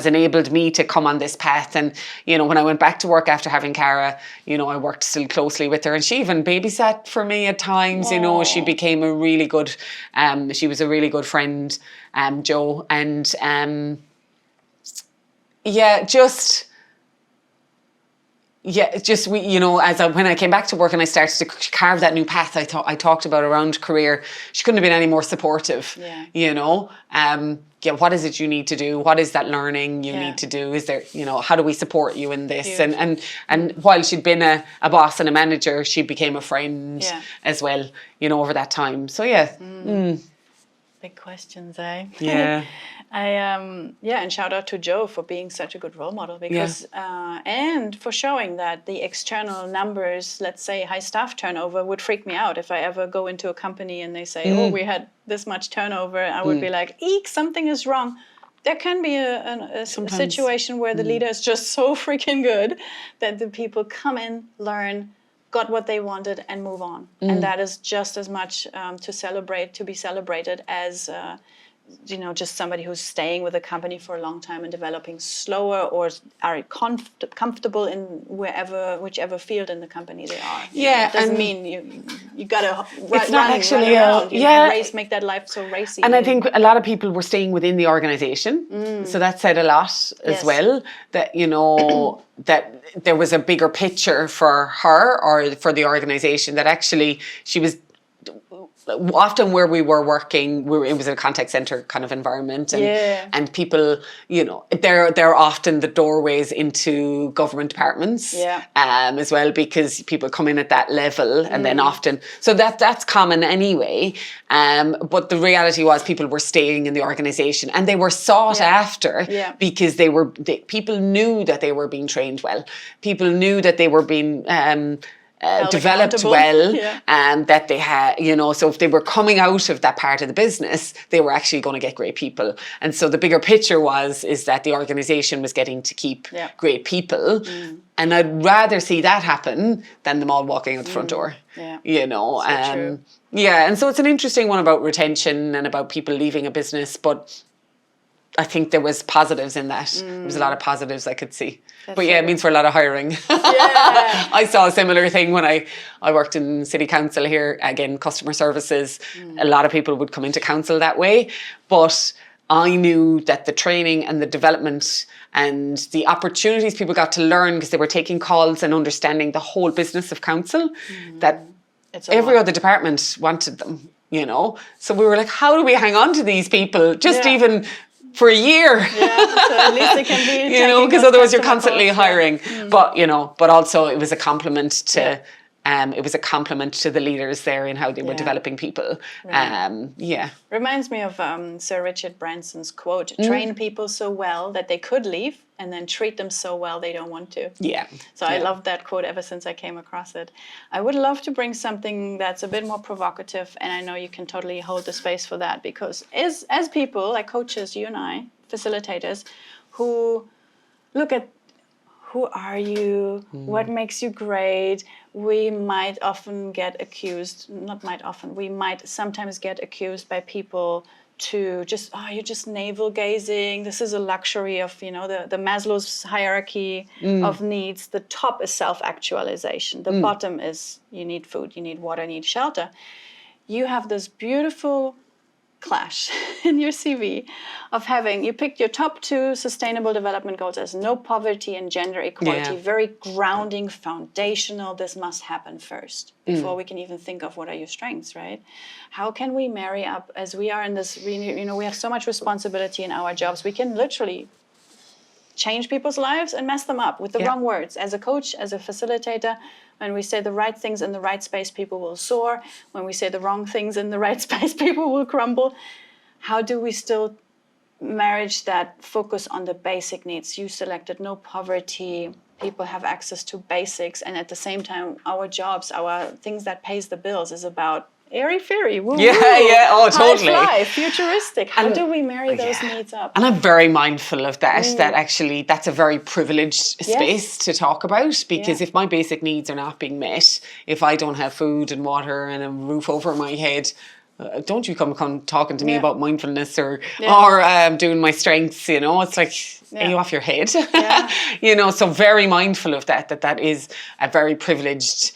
enabled me to come on this path. And, you know, when I went back to work after having Cara, you know, I worked still closely with her, and she even babysat for me at times. You know, she became a really good, she was a really good friend, Jo. And we, you know, when I came back to work and I started to carve that new path I talked about around career, she couldn't have been any more supportive. You know, what is it you need to do? What is that learning you need to do? Is there, you know, how do we support you in this? And while she'd been a boss and a manager, she became a friend as well, you know, over that time. So big questions, eh? Yeah. And shout out to Jo for being such a good role model, because and for showing that the external numbers, let's say high staff turnover, would freak me out if I ever go into a company and they say, oh, we had this much turnover. I would be like, eek, something is wrong. There can be a situation where the leader is just so freaking good that the people come in, learn, got what they wanted, and move on. And that is just as much to be celebrated as you know, just somebody who's staying with a company for a long time and developing slower, or are comfortable in whichever field in the company they are. Yeah, it doesn't mean you gotta it's not actually run around, make that life so racy. And I think a lot of people were staying within the organisation, so that said a lot as well. That, you know, that there was a bigger picture for her or for the organisation, that actually she was. Often where we were working, it was a contact center kind of environment, and people, you know, they're often the doorways into government departments, as well, because people come in at that level, and then often, so that's common anyway. But the reality was people were staying in the organisation, and they were sought after because people knew that they were being trained well, people knew that they were being developed well, and that they had, you know, so if they were coming out of that part of the business, they were actually going to get great people. And so the bigger picture is that the organisation was getting to keep great people. And I'd rather see that happen than them all walking out the front door. You know, true. And so it's an interesting one about retention and about people leaving a business, but I think there was positives in that. There was a lot of positives I could see. But it means for a lot of hiring. I saw a similar thing when I worked in city council here, again, customer services. A lot of people would come into council that way. But I knew that the training and the development and the opportunities people got to learn, because they were taking calls and understanding the whole business of council, that every other department wanted them, you know. So we were like, how do we hang on to these people? Just even for a year. So at least they can be, you know, because otherwise you're constantly hiring. But, you know, but also it was a compliment to the leaders there in how they were developing people. Reminds me of Sir Richard Branson's quote, train people so well that they could leave, and then treat them so well they don't want to. So I love that quote ever since I came across it. I would love to bring something that's a bit more provocative, and I know you can totally hold the space for that, because as people, like coaches, you and I, facilitators, who look at who are you, what makes you great, we might often get accused, we might sometimes get accused by people to just, you're just navel gazing. This is a luxury of, you know, the Maslow's hierarchy of needs. The top is self-actualization. The bottom is you need food, you need water, you need shelter. You have this beautiful clash in your CV of having, you picked your top 2 sustainable development goals as no poverty and gender equality, very grounding, foundational, this must happen first before we can even think of what are your strengths, right? How can we marry up, as we are in this, you know, we have so much responsibility in our jobs, we can literally change people's lives and mess them up with the wrong words. As a coach, as a facilitator, when we say the right things in the right space, people will soar. When we say the wrong things in the right space, people will crumble. How do we still manage that focus on the basic needs? You selected no poverty, people have access to basics, and at the same time, our jobs, our things that pays the bills is about airy-fairy, woo-woo, oh, totally. high fly, futuristic. How do we marry those needs up? And I'm very mindful of that, that actually that's a very privileged space to talk about, because if my basic needs are not being met, if I don't have food and water and a roof over my head, don't you come talking to me about mindfulness or doing my strengths, you know, it's like, are you off your head? You know, so very mindful of that is a very privileged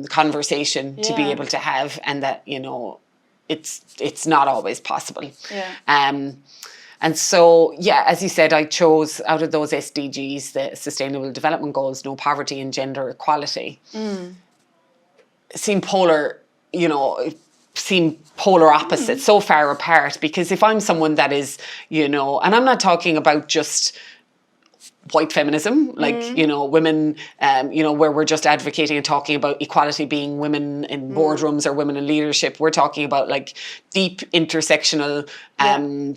conversation to be able to have, and that, you know, it's not always possible. And so, as you said, I chose out of those SDGs, the Sustainable Development Goals, no poverty and gender equality. Seem polar, you know, seem polar opposites, so far apart, because if I'm someone that is, you know, and I'm not talking about just white feminism, like, you know, women, you know, where we're just advocating and talking about equality being women in boardrooms or women in leadership. We're talking about like deep intersectional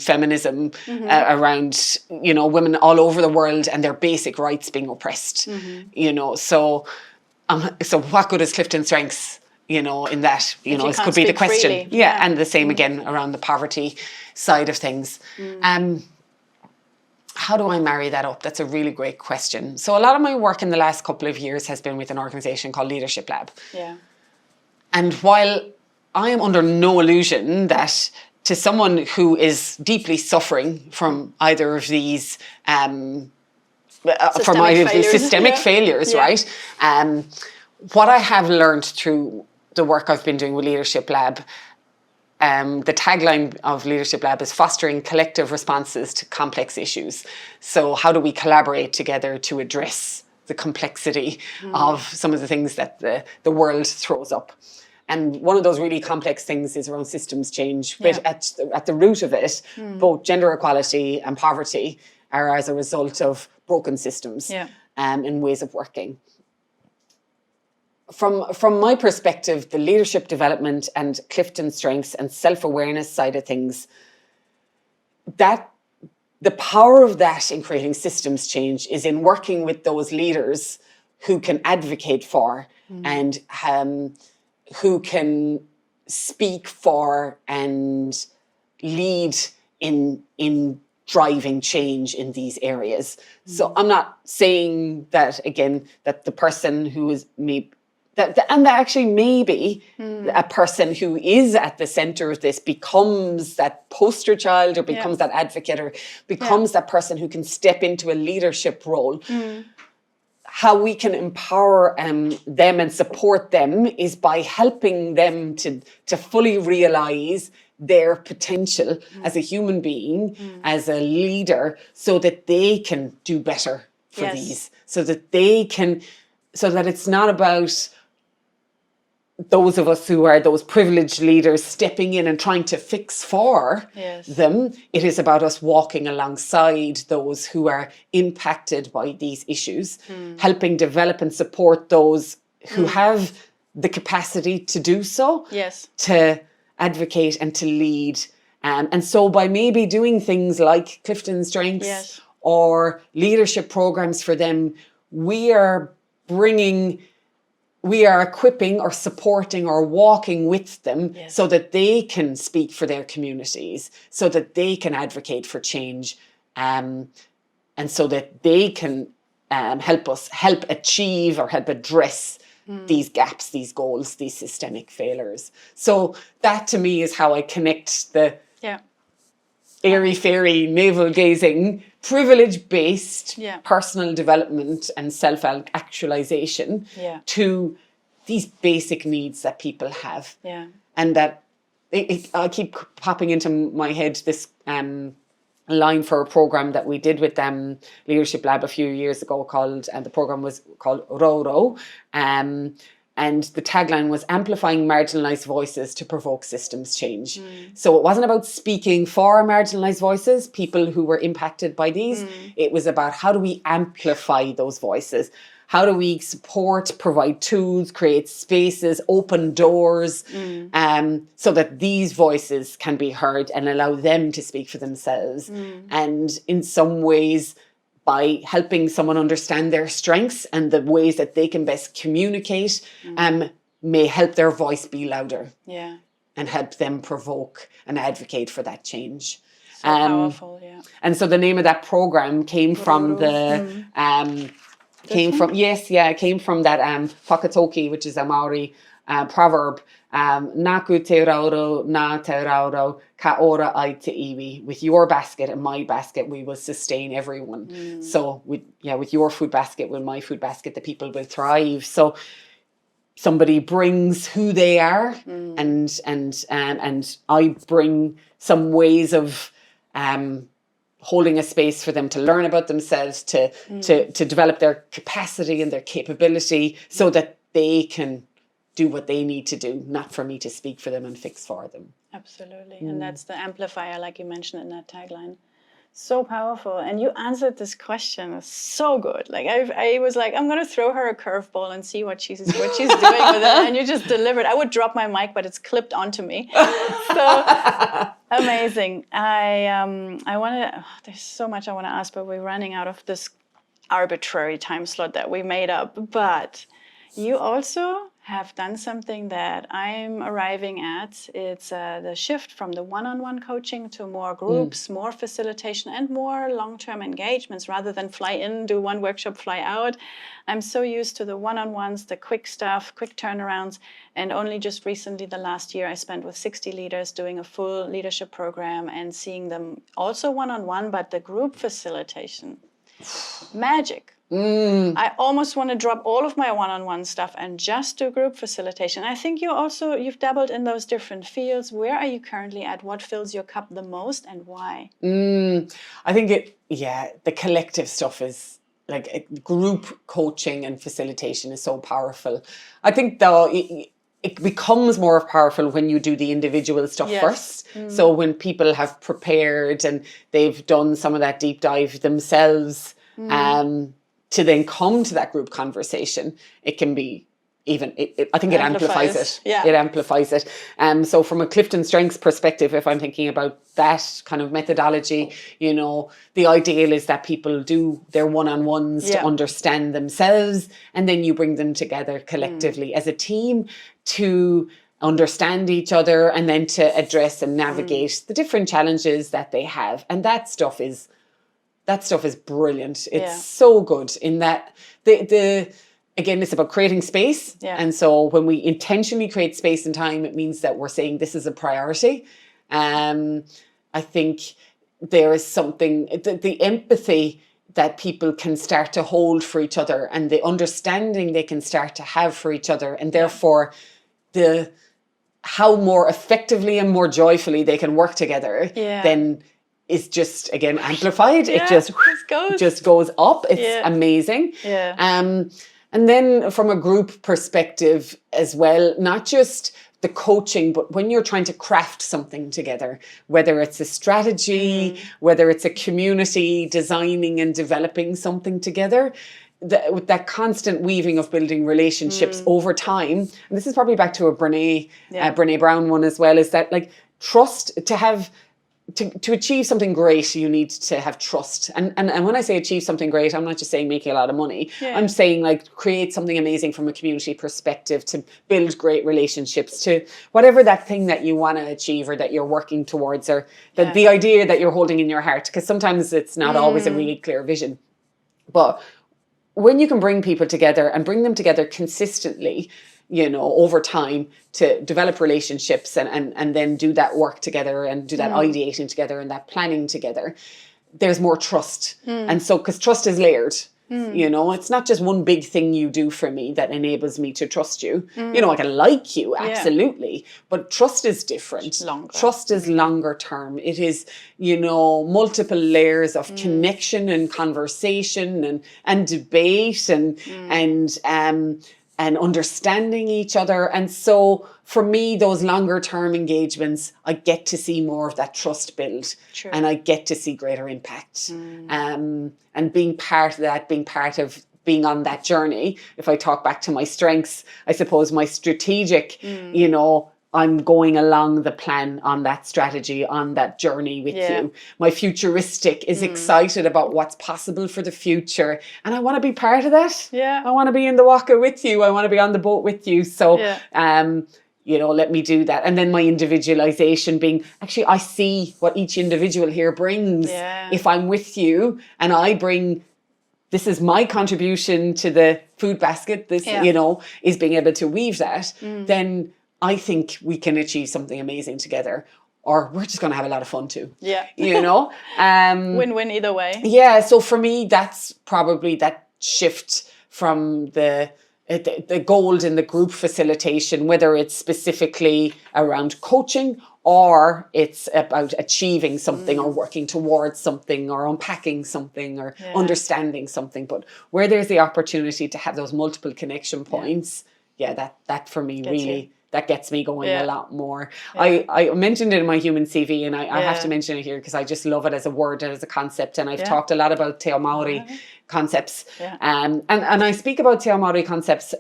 feminism around, you know, women all over the world and their basic rights being oppressed, you know. So what good is Clifton Strengths, you know, in that, you know, this could be the question. Freely. And the same again around the poverty side of things. How do I marry that up? That's a really great question. So a lot of my work in the last couple of years has been with an organisation called Leadership Lab. And while I am under no illusion that to someone who is deeply suffering from either of these, systemic failures, right? What I have learned through the work I've been doing with Leadership Lab, the tagline of Leadership Lab is fostering collective responses to complex issues. So how do we collaborate together to address the complexity of some of the things that the world throws up? And one of those really complex things is around systems change. But at the root of it, both gender equality and poverty are as a result of broken systems and ways of working. From my perspective, the leadership development and Clifton Strengths and self-awareness side of things, that the power of that in creating systems change is in working with those leaders who can advocate for and who can speak for and lead in driving change in these areas. So I'm not saying that, again, that the person who is and actually maybe a person who is at the center of this becomes that poster child or becomes that advocate or becomes that person who can step into a leadership role. How we can empower them and support them is by helping them to fully realize their potential as a human being, as a leader, so that they can do better for these, so that it's not about those of us who are those privileged leaders stepping in and trying to fix for them. It is about us walking alongside those who are impacted by these issues, helping develop and support those who have the capacity to do so, to advocate and to lead. And so by maybe doing things like Clifton Strengths or leadership programs for them, we are equipping or supporting or walking with them so that they can speak for their communities, so that they can advocate for change, and so that they can help achieve or help address these gaps, these goals, these systemic failures. So that to me is how I connect the airy-fairy, navel-gazing, privilege-based personal development and self-actualization to these basic needs that people have. And that I keep popping into my head this line for a program that we did with Leadership Lab a few years ago called, and the program was called Roro. And the tagline was amplifying marginalized voices to provoke systems change. So it wasn't about speaking for marginalized voices, people who were impacted by these. It was about how do we amplify those voices? How do we support, provide tools, create spaces, open doors, so that these voices can be heard and allow them to speak for themselves? And in some ways, by helping someone understand their strengths and the ways that they can best communicate, may help their voice be louder. Yeah. And help them provoke and advocate for that change. So powerful, yeah. And so the name of that program came from the came from that Whakatoki, which is a Maori proverb. Naku te rauro, na te rauro, ka ora ai te iwi. With your basket and my basket, we will sustain everyone. So with your food basket, with my food basket, the people will thrive. So somebody brings who they are, and I bring some ways of holding a space for them to learn about themselves, to develop their capacity and their capability, so that they can do what they need to do, not for me to speak for them and fix for them. Absolutely. And that's the amplifier, like you mentioned in that tagline. So powerful. And you answered this question so good. Like I was like, I'm going to throw her a curveball and see what she's doing with it. And you just delivered. I would drop my mic, but it's clipped onto me. So amazing. I want to, there's so much I want to ask, but we're running out of this arbitrary time slot that we made up. But you also have done something that I'm arriving at. It's the shift from the one-on-one coaching to more groups, more facilitation, and more long-term engagements rather than fly in, do one workshop, fly out. I'm so used to the one-on-ones, the quick stuff, quick turnarounds. And only just recently, the last year, I spent with 60 leaders doing a full leadership program and seeing them also one-on-one, but the group facilitation, magic. I almost want to drop all of my one-on-one stuff and just do group facilitation. I think you've dabbled in those different fields. Where are you currently at? What fills your cup the most and why? I think the collective stuff is like group coaching and facilitation is so powerful. I think though it becomes more powerful when you do the individual stuff first. So when people have prepared and they've done some of that deep dive themselves, to then come to that group conversation, it can be even, I think it amplifies it. Yeah. It amplifies it. So from a Clifton Strengths perspective, if I'm thinking about that kind of methodology, the ideal is that people do their one-on-ones to understand themselves, and then you bring them together collectively as a team to understand each other and then to address and navigate the different challenges that they have. And that stuff is brilliant. It's so good in that again, it's about creating space. Yeah. And so when we intentionally create space and time, it means that we're saying this is a priority. I think there is something, the empathy that people can start to hold for each other and the understanding they can start to have for each other, and therefore how more effectively and more joyfully they can work together, then is just, again, amplified. It just goes up. It's amazing. Yeah. And then from a group perspective as well, not just the coaching, but when you're trying to craft something together, whether it's a strategy, whether it's a community, designing and developing something together, with that constant weaving of building relationships over time. And this is probably back to a Brene Brown one as well, is that like trust, to achieve something great, you need to have trust. And when I say achieve something great, I'm not just saying making a lot of money. Yeah. I'm saying like create something amazing from a community perspective, to build great relationships, to whatever that thing that you want to achieve or that you're working towards, or the idea that you're holding in your heart, because sometimes it's not always a really clear vision. But when you can bring people together and bring them together consistently, over time, to develop relationships and then do that work together and do that ideating together and that planning together, there's more trust. And so, because trust is layered, You know, it's not just one big thing you do for me that enables me to trust you. You know, I can like you, absolutely, but trust is different. Longer. Trust is longer term. It is, you know, multiple layers of connection and conversation and debate and understanding each other. And so for me, those longer term engagements, I get to see more of that trust build. True. And I get to see greater impact. And being part of that, being part of being on that journey. If I talk back to my strengths, I suppose my strategic, you know, I'm going along the plan on that strategy, on that journey with you. My futuristic is excited about what's possible for the future. And I want to be part of that. Yeah. I want to be in the waka with you. I want to be on the boat with you. So, you know, let me do that. And then my individualization being, actually, I see what each individual here brings. Yeah. If I'm with you and I bring, this is my contribution to the food basket, this, you know, is being able to weave that, then I think we can achieve something amazing together. Or we're just going to have a lot of fun too. Yeah. You know? Win-win either way. Yeah. So for me, that's probably that shift from the gold in the group facilitation, whether it's specifically around coaching or it's about achieving something or working towards something or unpacking something or understanding something. But where there's the opportunity to have those multiple connection points, that for me really... that gets me going a lot more. I mentioned it in my human CV, and I have to mention it here because I just love it as a word and as a concept. And I've talked a lot about Te Ao Māori concepts. And I speak about Te Ao Māori concepts,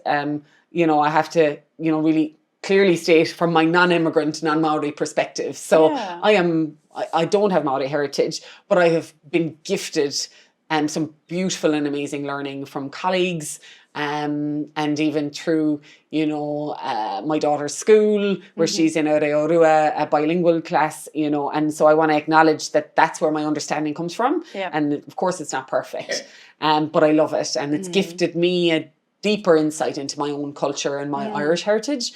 you know, I have to, you know, really clearly state from my non-immigrant, non-Māori perspective. So I don't have Māori heritage, but I have been gifted some beautiful and amazing learning from colleagues, and even through, you know, my daughter's school, where she's in a Reorua, a bilingual class, you know, and so I want to acknowledge that that's where my understanding comes from. And of course it's not perfect, but I love it, and it's gifted me a deeper insight into my own culture and my Irish heritage.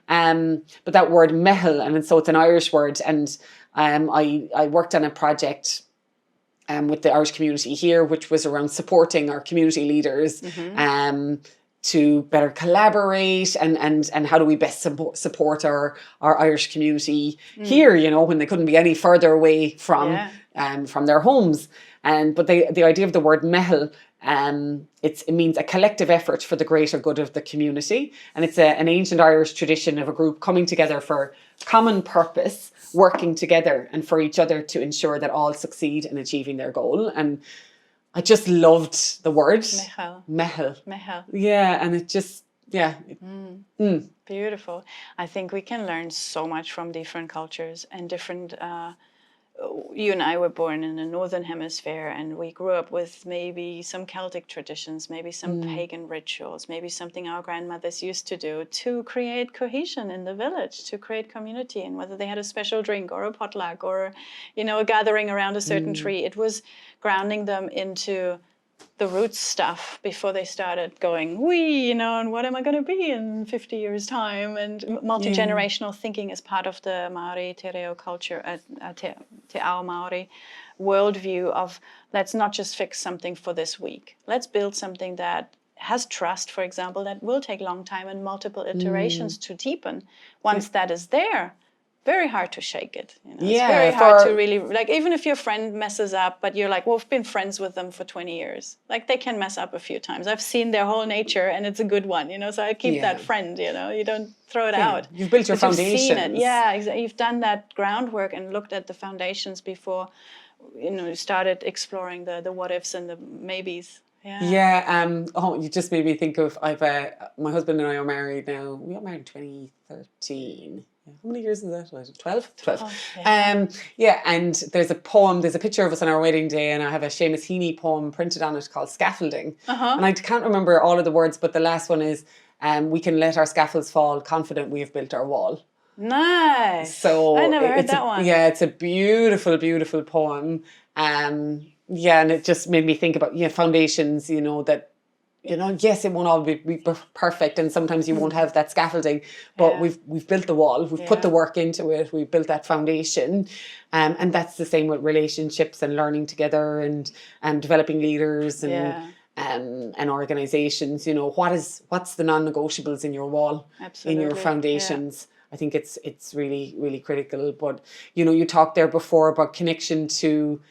But that word mehel, and so it's an Irish word, and I worked on a project with the Irish community here, which was around supporting our community leaders to better collaborate and how do we best support our Irish community here, you know, when they couldn't be any further away from their homes. But the idea of the word mehel, it means a collective effort for the greater good of the community. And it's an ancient Irish tradition of a group coming together for common purpose, working together and for each other to ensure that all succeed in achieving their goal. And I just loved the word. Mehel. Yeah, and it just, Beautiful. I think we can learn so much from different cultures and different... you and I were born in the Northern Hemisphere, and we grew up with maybe some Celtic traditions, maybe some pagan rituals, maybe something our grandmothers used to do to create cohesion in the village, to create community. And whether they had a special drink or a potluck or, you know, a gathering around a certain tree, it was grounding them into the roots stuff before they started going, you know, and what am I going to be in 50 years' time? And multi-generational thinking is part of the Māori te reo culture, te ao Māori worldview of let's not just fix something for this week. Let's build something that has trust, for example, that will take long time and multiple iterations to deepen. Once that is there, very hard to shake it. You know? It's very hard to really, like, even if your friend messes up, but you're like, well, we've been friends with them for 20 years. Like, they can mess up a few times. I've seen their whole nature, and it's a good one, you know, so I keep that friend, you know, you don't throw it out. You've built your foundations. You've seen it. Yeah, exactly. You've done that groundwork and looked at the foundations before, you know, you started exploring the what ifs and the maybes. You just made me think of, my husband and I are married now. We got married in 2013. How many years is that? 12? 12. And there's a picture of us on our wedding day, and I have a Seamus Heaney poem printed on it called Scaffolding. And I can't remember all of the words, but the last one is, we can let our scaffolds fall, confident we have built our wall. Nice. So I never heard that one. Yeah, it's a beautiful, beautiful poem. And it just made me think about foundations, you know, that, you know, yes, it won't all be perfect, and sometimes you won't have that scaffolding, but we've built the wall, we've put the work into it, we've built that foundation, and that's the same with relationships and learning together and developing leaders and and organizations, you know, what's the non-negotiables in your wall, Absolutely. in your foundations. I think it's really, really critical. But, you know, you talked there before about connection to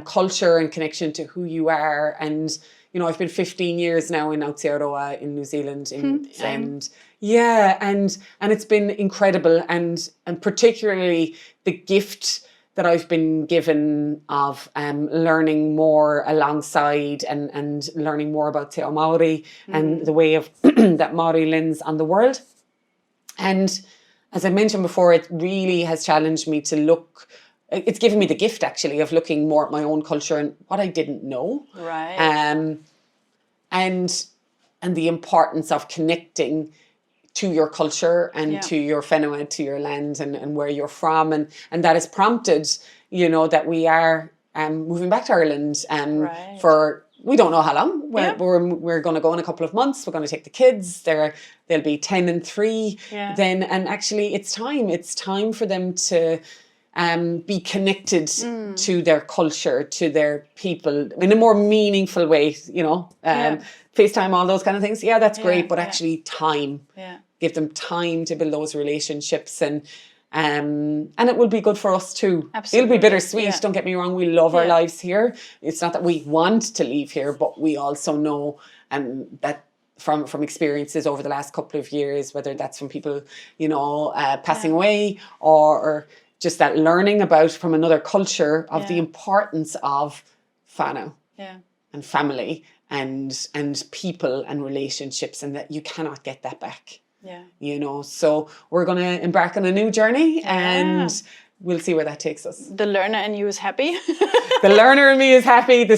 culture and connection to who you are. And, you know, I've been 15 years now in Aotearoa in New Zealand. And yeah, and it's been incredible. And particularly the gift that I've been given of learning more alongside and learning more about Te Ao Māori and the way of that Māori lens on the world. And as I mentioned before, it really has challenged me to look, it's given me the gift actually of looking more at my own culture and what I didn't know. Right. And the importance of connecting to your culture and to your whenua, to your land and where you're from. And that has prompted, you know, that we are moving back to Ireland for, we don't know how long. We're going to go in a couple of months. We're going to take the kids. They'll be 10 and 3 then. And actually it's time for them to be connected to their culture, to their people in a more meaningful way, you know, FaceTime, all those kind of things. Yeah, that's great. But actually time, give them time to build those relationships and it will be good for us too. Absolutely. It'll be bittersweet. Don't get me wrong. We love our lives here. It's not that we want to leave here, but we also know that from experiences over the last couple of years, whether that's from people, you know, passing away or just that learning about from another culture of the importance of whānau and family and people and relationships, and that you cannot get that back. You know, so we're going to embark on a new journey and we'll see where that takes us. The learner in you is happy. The learner in me is happy. The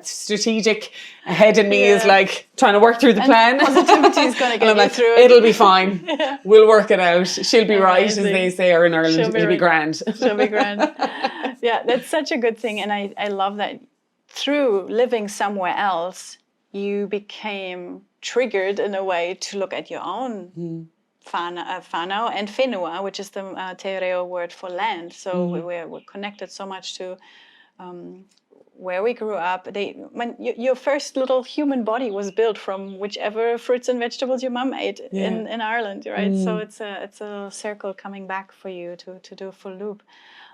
strategic head in me is like trying to work through the plan. Positivity is going to get you through it. It'll be fine. We'll work it out. She'll be right, as they say, or in Ireland, it'll be grand. She'll be grand. Yeah, that's such a good thing. And I love that through living somewhere else, you became triggered in a way to look at your own whānau and whenua, which is the te reo word for land. So we're connected so much to where we grew up. When your first little human body was built from whichever fruits and vegetables your mum ate in Ireland, right? So it's a circle coming back for you to do a full loop.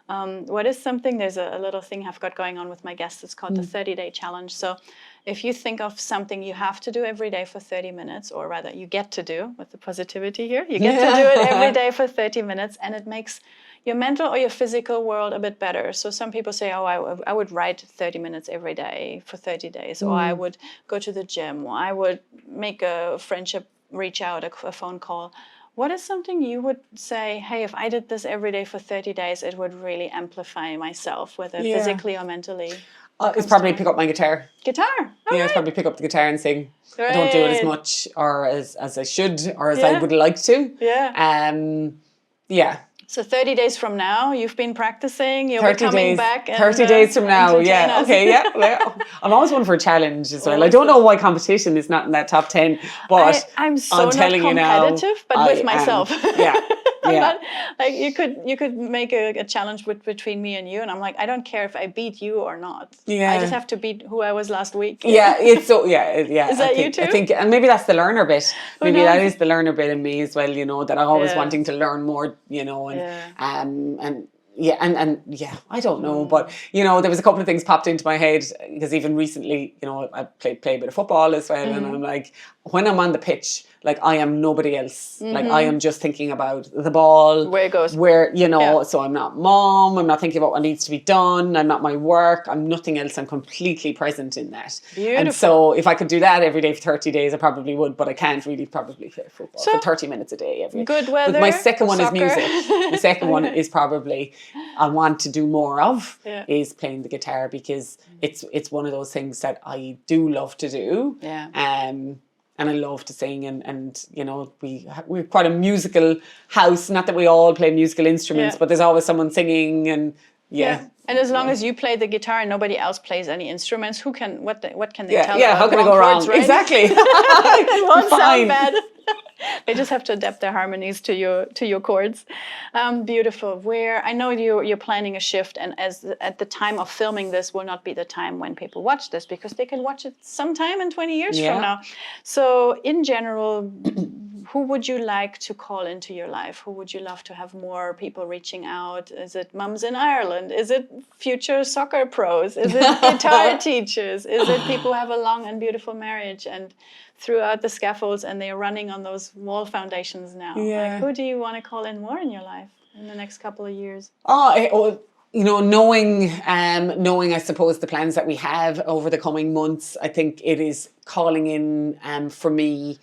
What is something, there's a little thing I've got going on with my guests, it's called the 30-day challenge. So if you think of something you have to do every day for 30 minutes, or rather you get to do, with the positivity here, you get to do it every day for 30 minutes and it makes your mental or your physical world a bit better. So some people say, oh, I would write 30 minutes every day for 30 days, or I would go to the gym, or I would make a friendship reach out, a phone call. What is something you would say, hey, if I did this every day for 30 days, it would really amplify myself, whether physically or mentally? It's probably pick up my guitar. Guitar? It's probably pick up the guitar and sing. Right. I don't do it as much or as I should or as I would like to. So 30 days from now, you've been practicing, you'll be coming back. 30 days from now, I'm always one for a challenge as well. I don't know why competition is not in that top 10, but I'm so I'm telling not you now, competitive, but with myself. Yeah. Like you could make a challenge between me and you, and I'm like, I don't care if I beat you or not. I just have to beat who I was last week. It's so Is that you too? I think, and maybe that's the learner bit. Maybe that is the learner bit in me as well. You know, that I'm always wanting to learn more. You know, and I don't know, but you know, there was a couple of things popped into my head because even recently, you know, I play a bit of football as well, and I'm like, when I'm on the pitch, like I am nobody else. Like I am just thinking about the ball, where it goes, you know. So I'm not mom. I'm not thinking about what needs to be done. I'm not my work. I'm nothing else. I'm completely present in that. Beautiful. And so if I could do that every day for 30 days, I probably would. But I can't really probably play football for 30 minutes a day every day. Good weather. But my second one soccer. is music. The second one is probably I want to do more of is playing the guitar, because it's one of those things that I do love to do. And I love to sing, and you know, we're quite a musical house. Not that we all play musical instruments, but there's always someone singing, and And as long as you play the guitar and nobody else plays any instruments, what can they tell? How can I go wrong? Right? Exactly. It won't sound bad. They just have to adapt their harmonies to your chords. Beautiful. Where I know you're planning a shift, and at the time of filming this will not be the time when people watch this, because they can watch it sometime in 20 years from now. So in general, who would you like to call into your life? Who would you love to have more people reaching out? Is it mums in Ireland? Is it future soccer pros? Is it guitar teachers? Is it people who have a long and beautiful marriage and throughout the scaffolds and they're running on those wall foundations now? Yeah. Like, who do you want to call in more in your life in the next couple of years? You know, knowing, I suppose, the plans that we have over the coming months, I think it is calling in for me,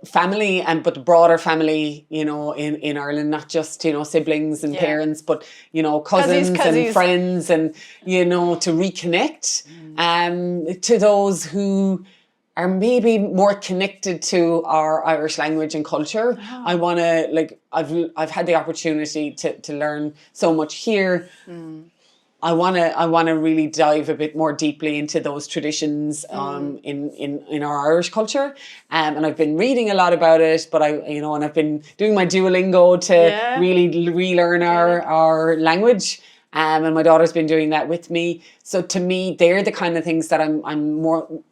family, but the broader family, you know, in Ireland, not just, you know, siblings and parents, but, you know, cousins and friends, and, you know, to reconnect to those who are maybe more connected to our Irish language and culture. I want to, like, I've had the opportunity to learn so much here. I want to really dive a bit more deeply into those traditions in our Irish culture, and I've been reading a lot about it. But and I've been doing my Duolingo to really relearn our language. And my daughter's been doing that with me. So to me, they're the kind of things that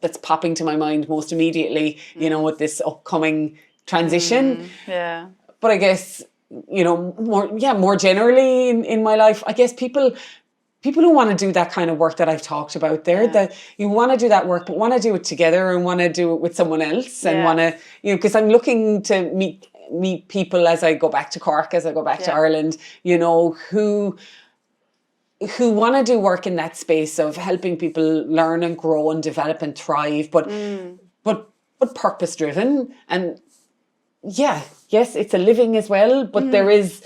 that's popping to my mind most immediately, you know, with this upcoming transition. Yeah. But I guess, you know, more generally in my life, I guess people who want to do that kind of work that I've talked about there, that you want to do that work, but want to do it together and want to do it with someone else, and want to, you know, because I'm looking to meet people as I go back to Cork, as I go back to Ireland, you know, who want to do work in that space of helping people learn and grow and develop and thrive, but purpose driven. And yes, it's a living as well, but there is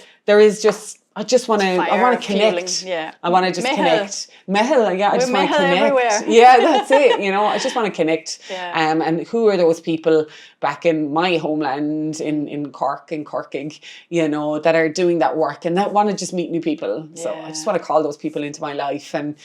just, I want to connect. I want to just connect. Mehel, I just want to connect. Everywhere. Yeah, that's it. You know, I just want to connect. And who are those people back in my homeland in Cork and Corkig, you know, that are doing that work and that want to just meet new people. So I just want to call those people into my life and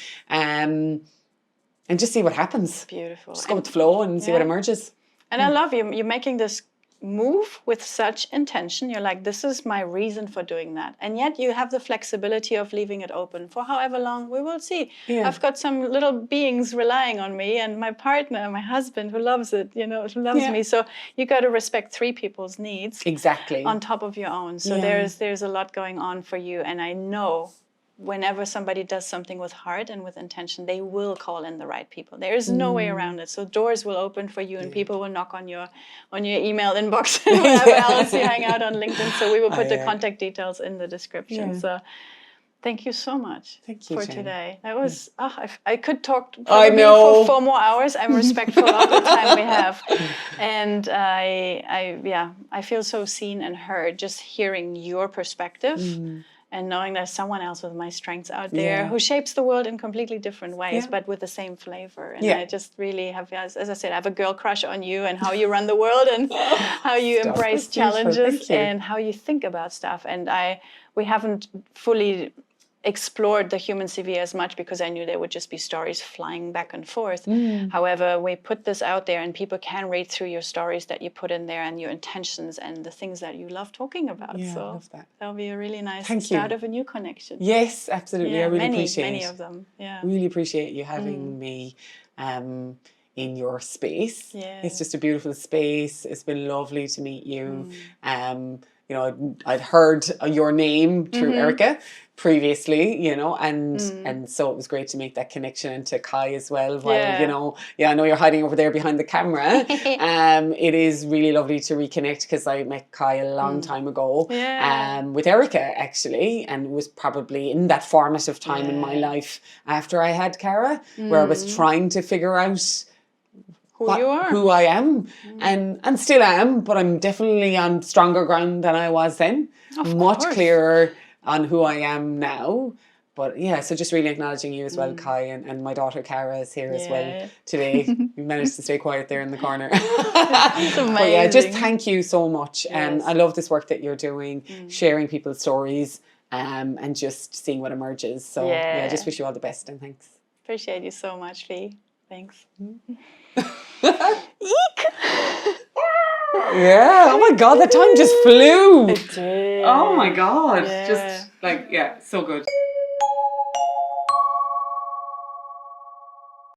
just see what happens. Beautiful. Just go with the flow and see what emerges. And I love you. You're making this move with such intention. You're like, this is my reason for doing that. And yet you have the flexibility of leaving it open for however long. We will see. I've got some little beings relying on me, and my partner, my husband, who loves it, you know, who loves me. So you got to respect three people's needs. Exactly. On top of your own. So there's a lot going on for you. And I know whenever somebody does something with heart and with intention, they will call in the right people. There is no way around it. So doors will open for you, and people will knock on your email inbox and wherever else you hang out on LinkedIn. So we will put the contact details in the description. So thank you so much for today. That was I could talk probably for 4 more hours. I'm respectful of the time we have, and I feel so seen and heard just hearing your perspective. And knowing there's someone else with my strengths out there who shapes the world in completely different ways, but with the same flavor. And I just really have, as I said, I have a girl crush on you and how you run the world and how you embrace challenges and how you think about stuff. And we haven't fully explored the human CV as much because I knew there would just be stories flying back and forth. However, we put this out there and people can read through your stories that you put in there and your intentions and the things that you love talking about. Yeah, so I love that. That'll be a really nice start of a new connection. Yes, absolutely. I really appreciate many of them. Yeah. Really appreciate you having me in your space. Yeah. It's just a beautiful space. It's been lovely to meet you. You know, I'd heard your name through Erica previously, you know, and so it was great to make that connection, and to Kai as well. While, you know, I know you're hiding over there behind the camera. It is really lovely to reconnect because I met Kai a long time ago with Erica actually, and it was probably in that formative time in my life after I had Cara, where I was trying to figure out who I am, and still am, but I'm definitely on stronger ground than I was then. Much clearer on who I am now. But so just really acknowledging you as well, Kai, and my daughter Cara is here as well today. You managed to stay quiet there in the corner. It's amazing. But just thank you so much. I love this work that you're doing, sharing people's stories, and just seeing what emerges. So I just wish you all the best, and thanks. Appreciate you so much, Fee. Thanks. Eek! Yeah. Oh my God, the time just flew. It did. Oh my God. Yeah. Just like, yeah, so good.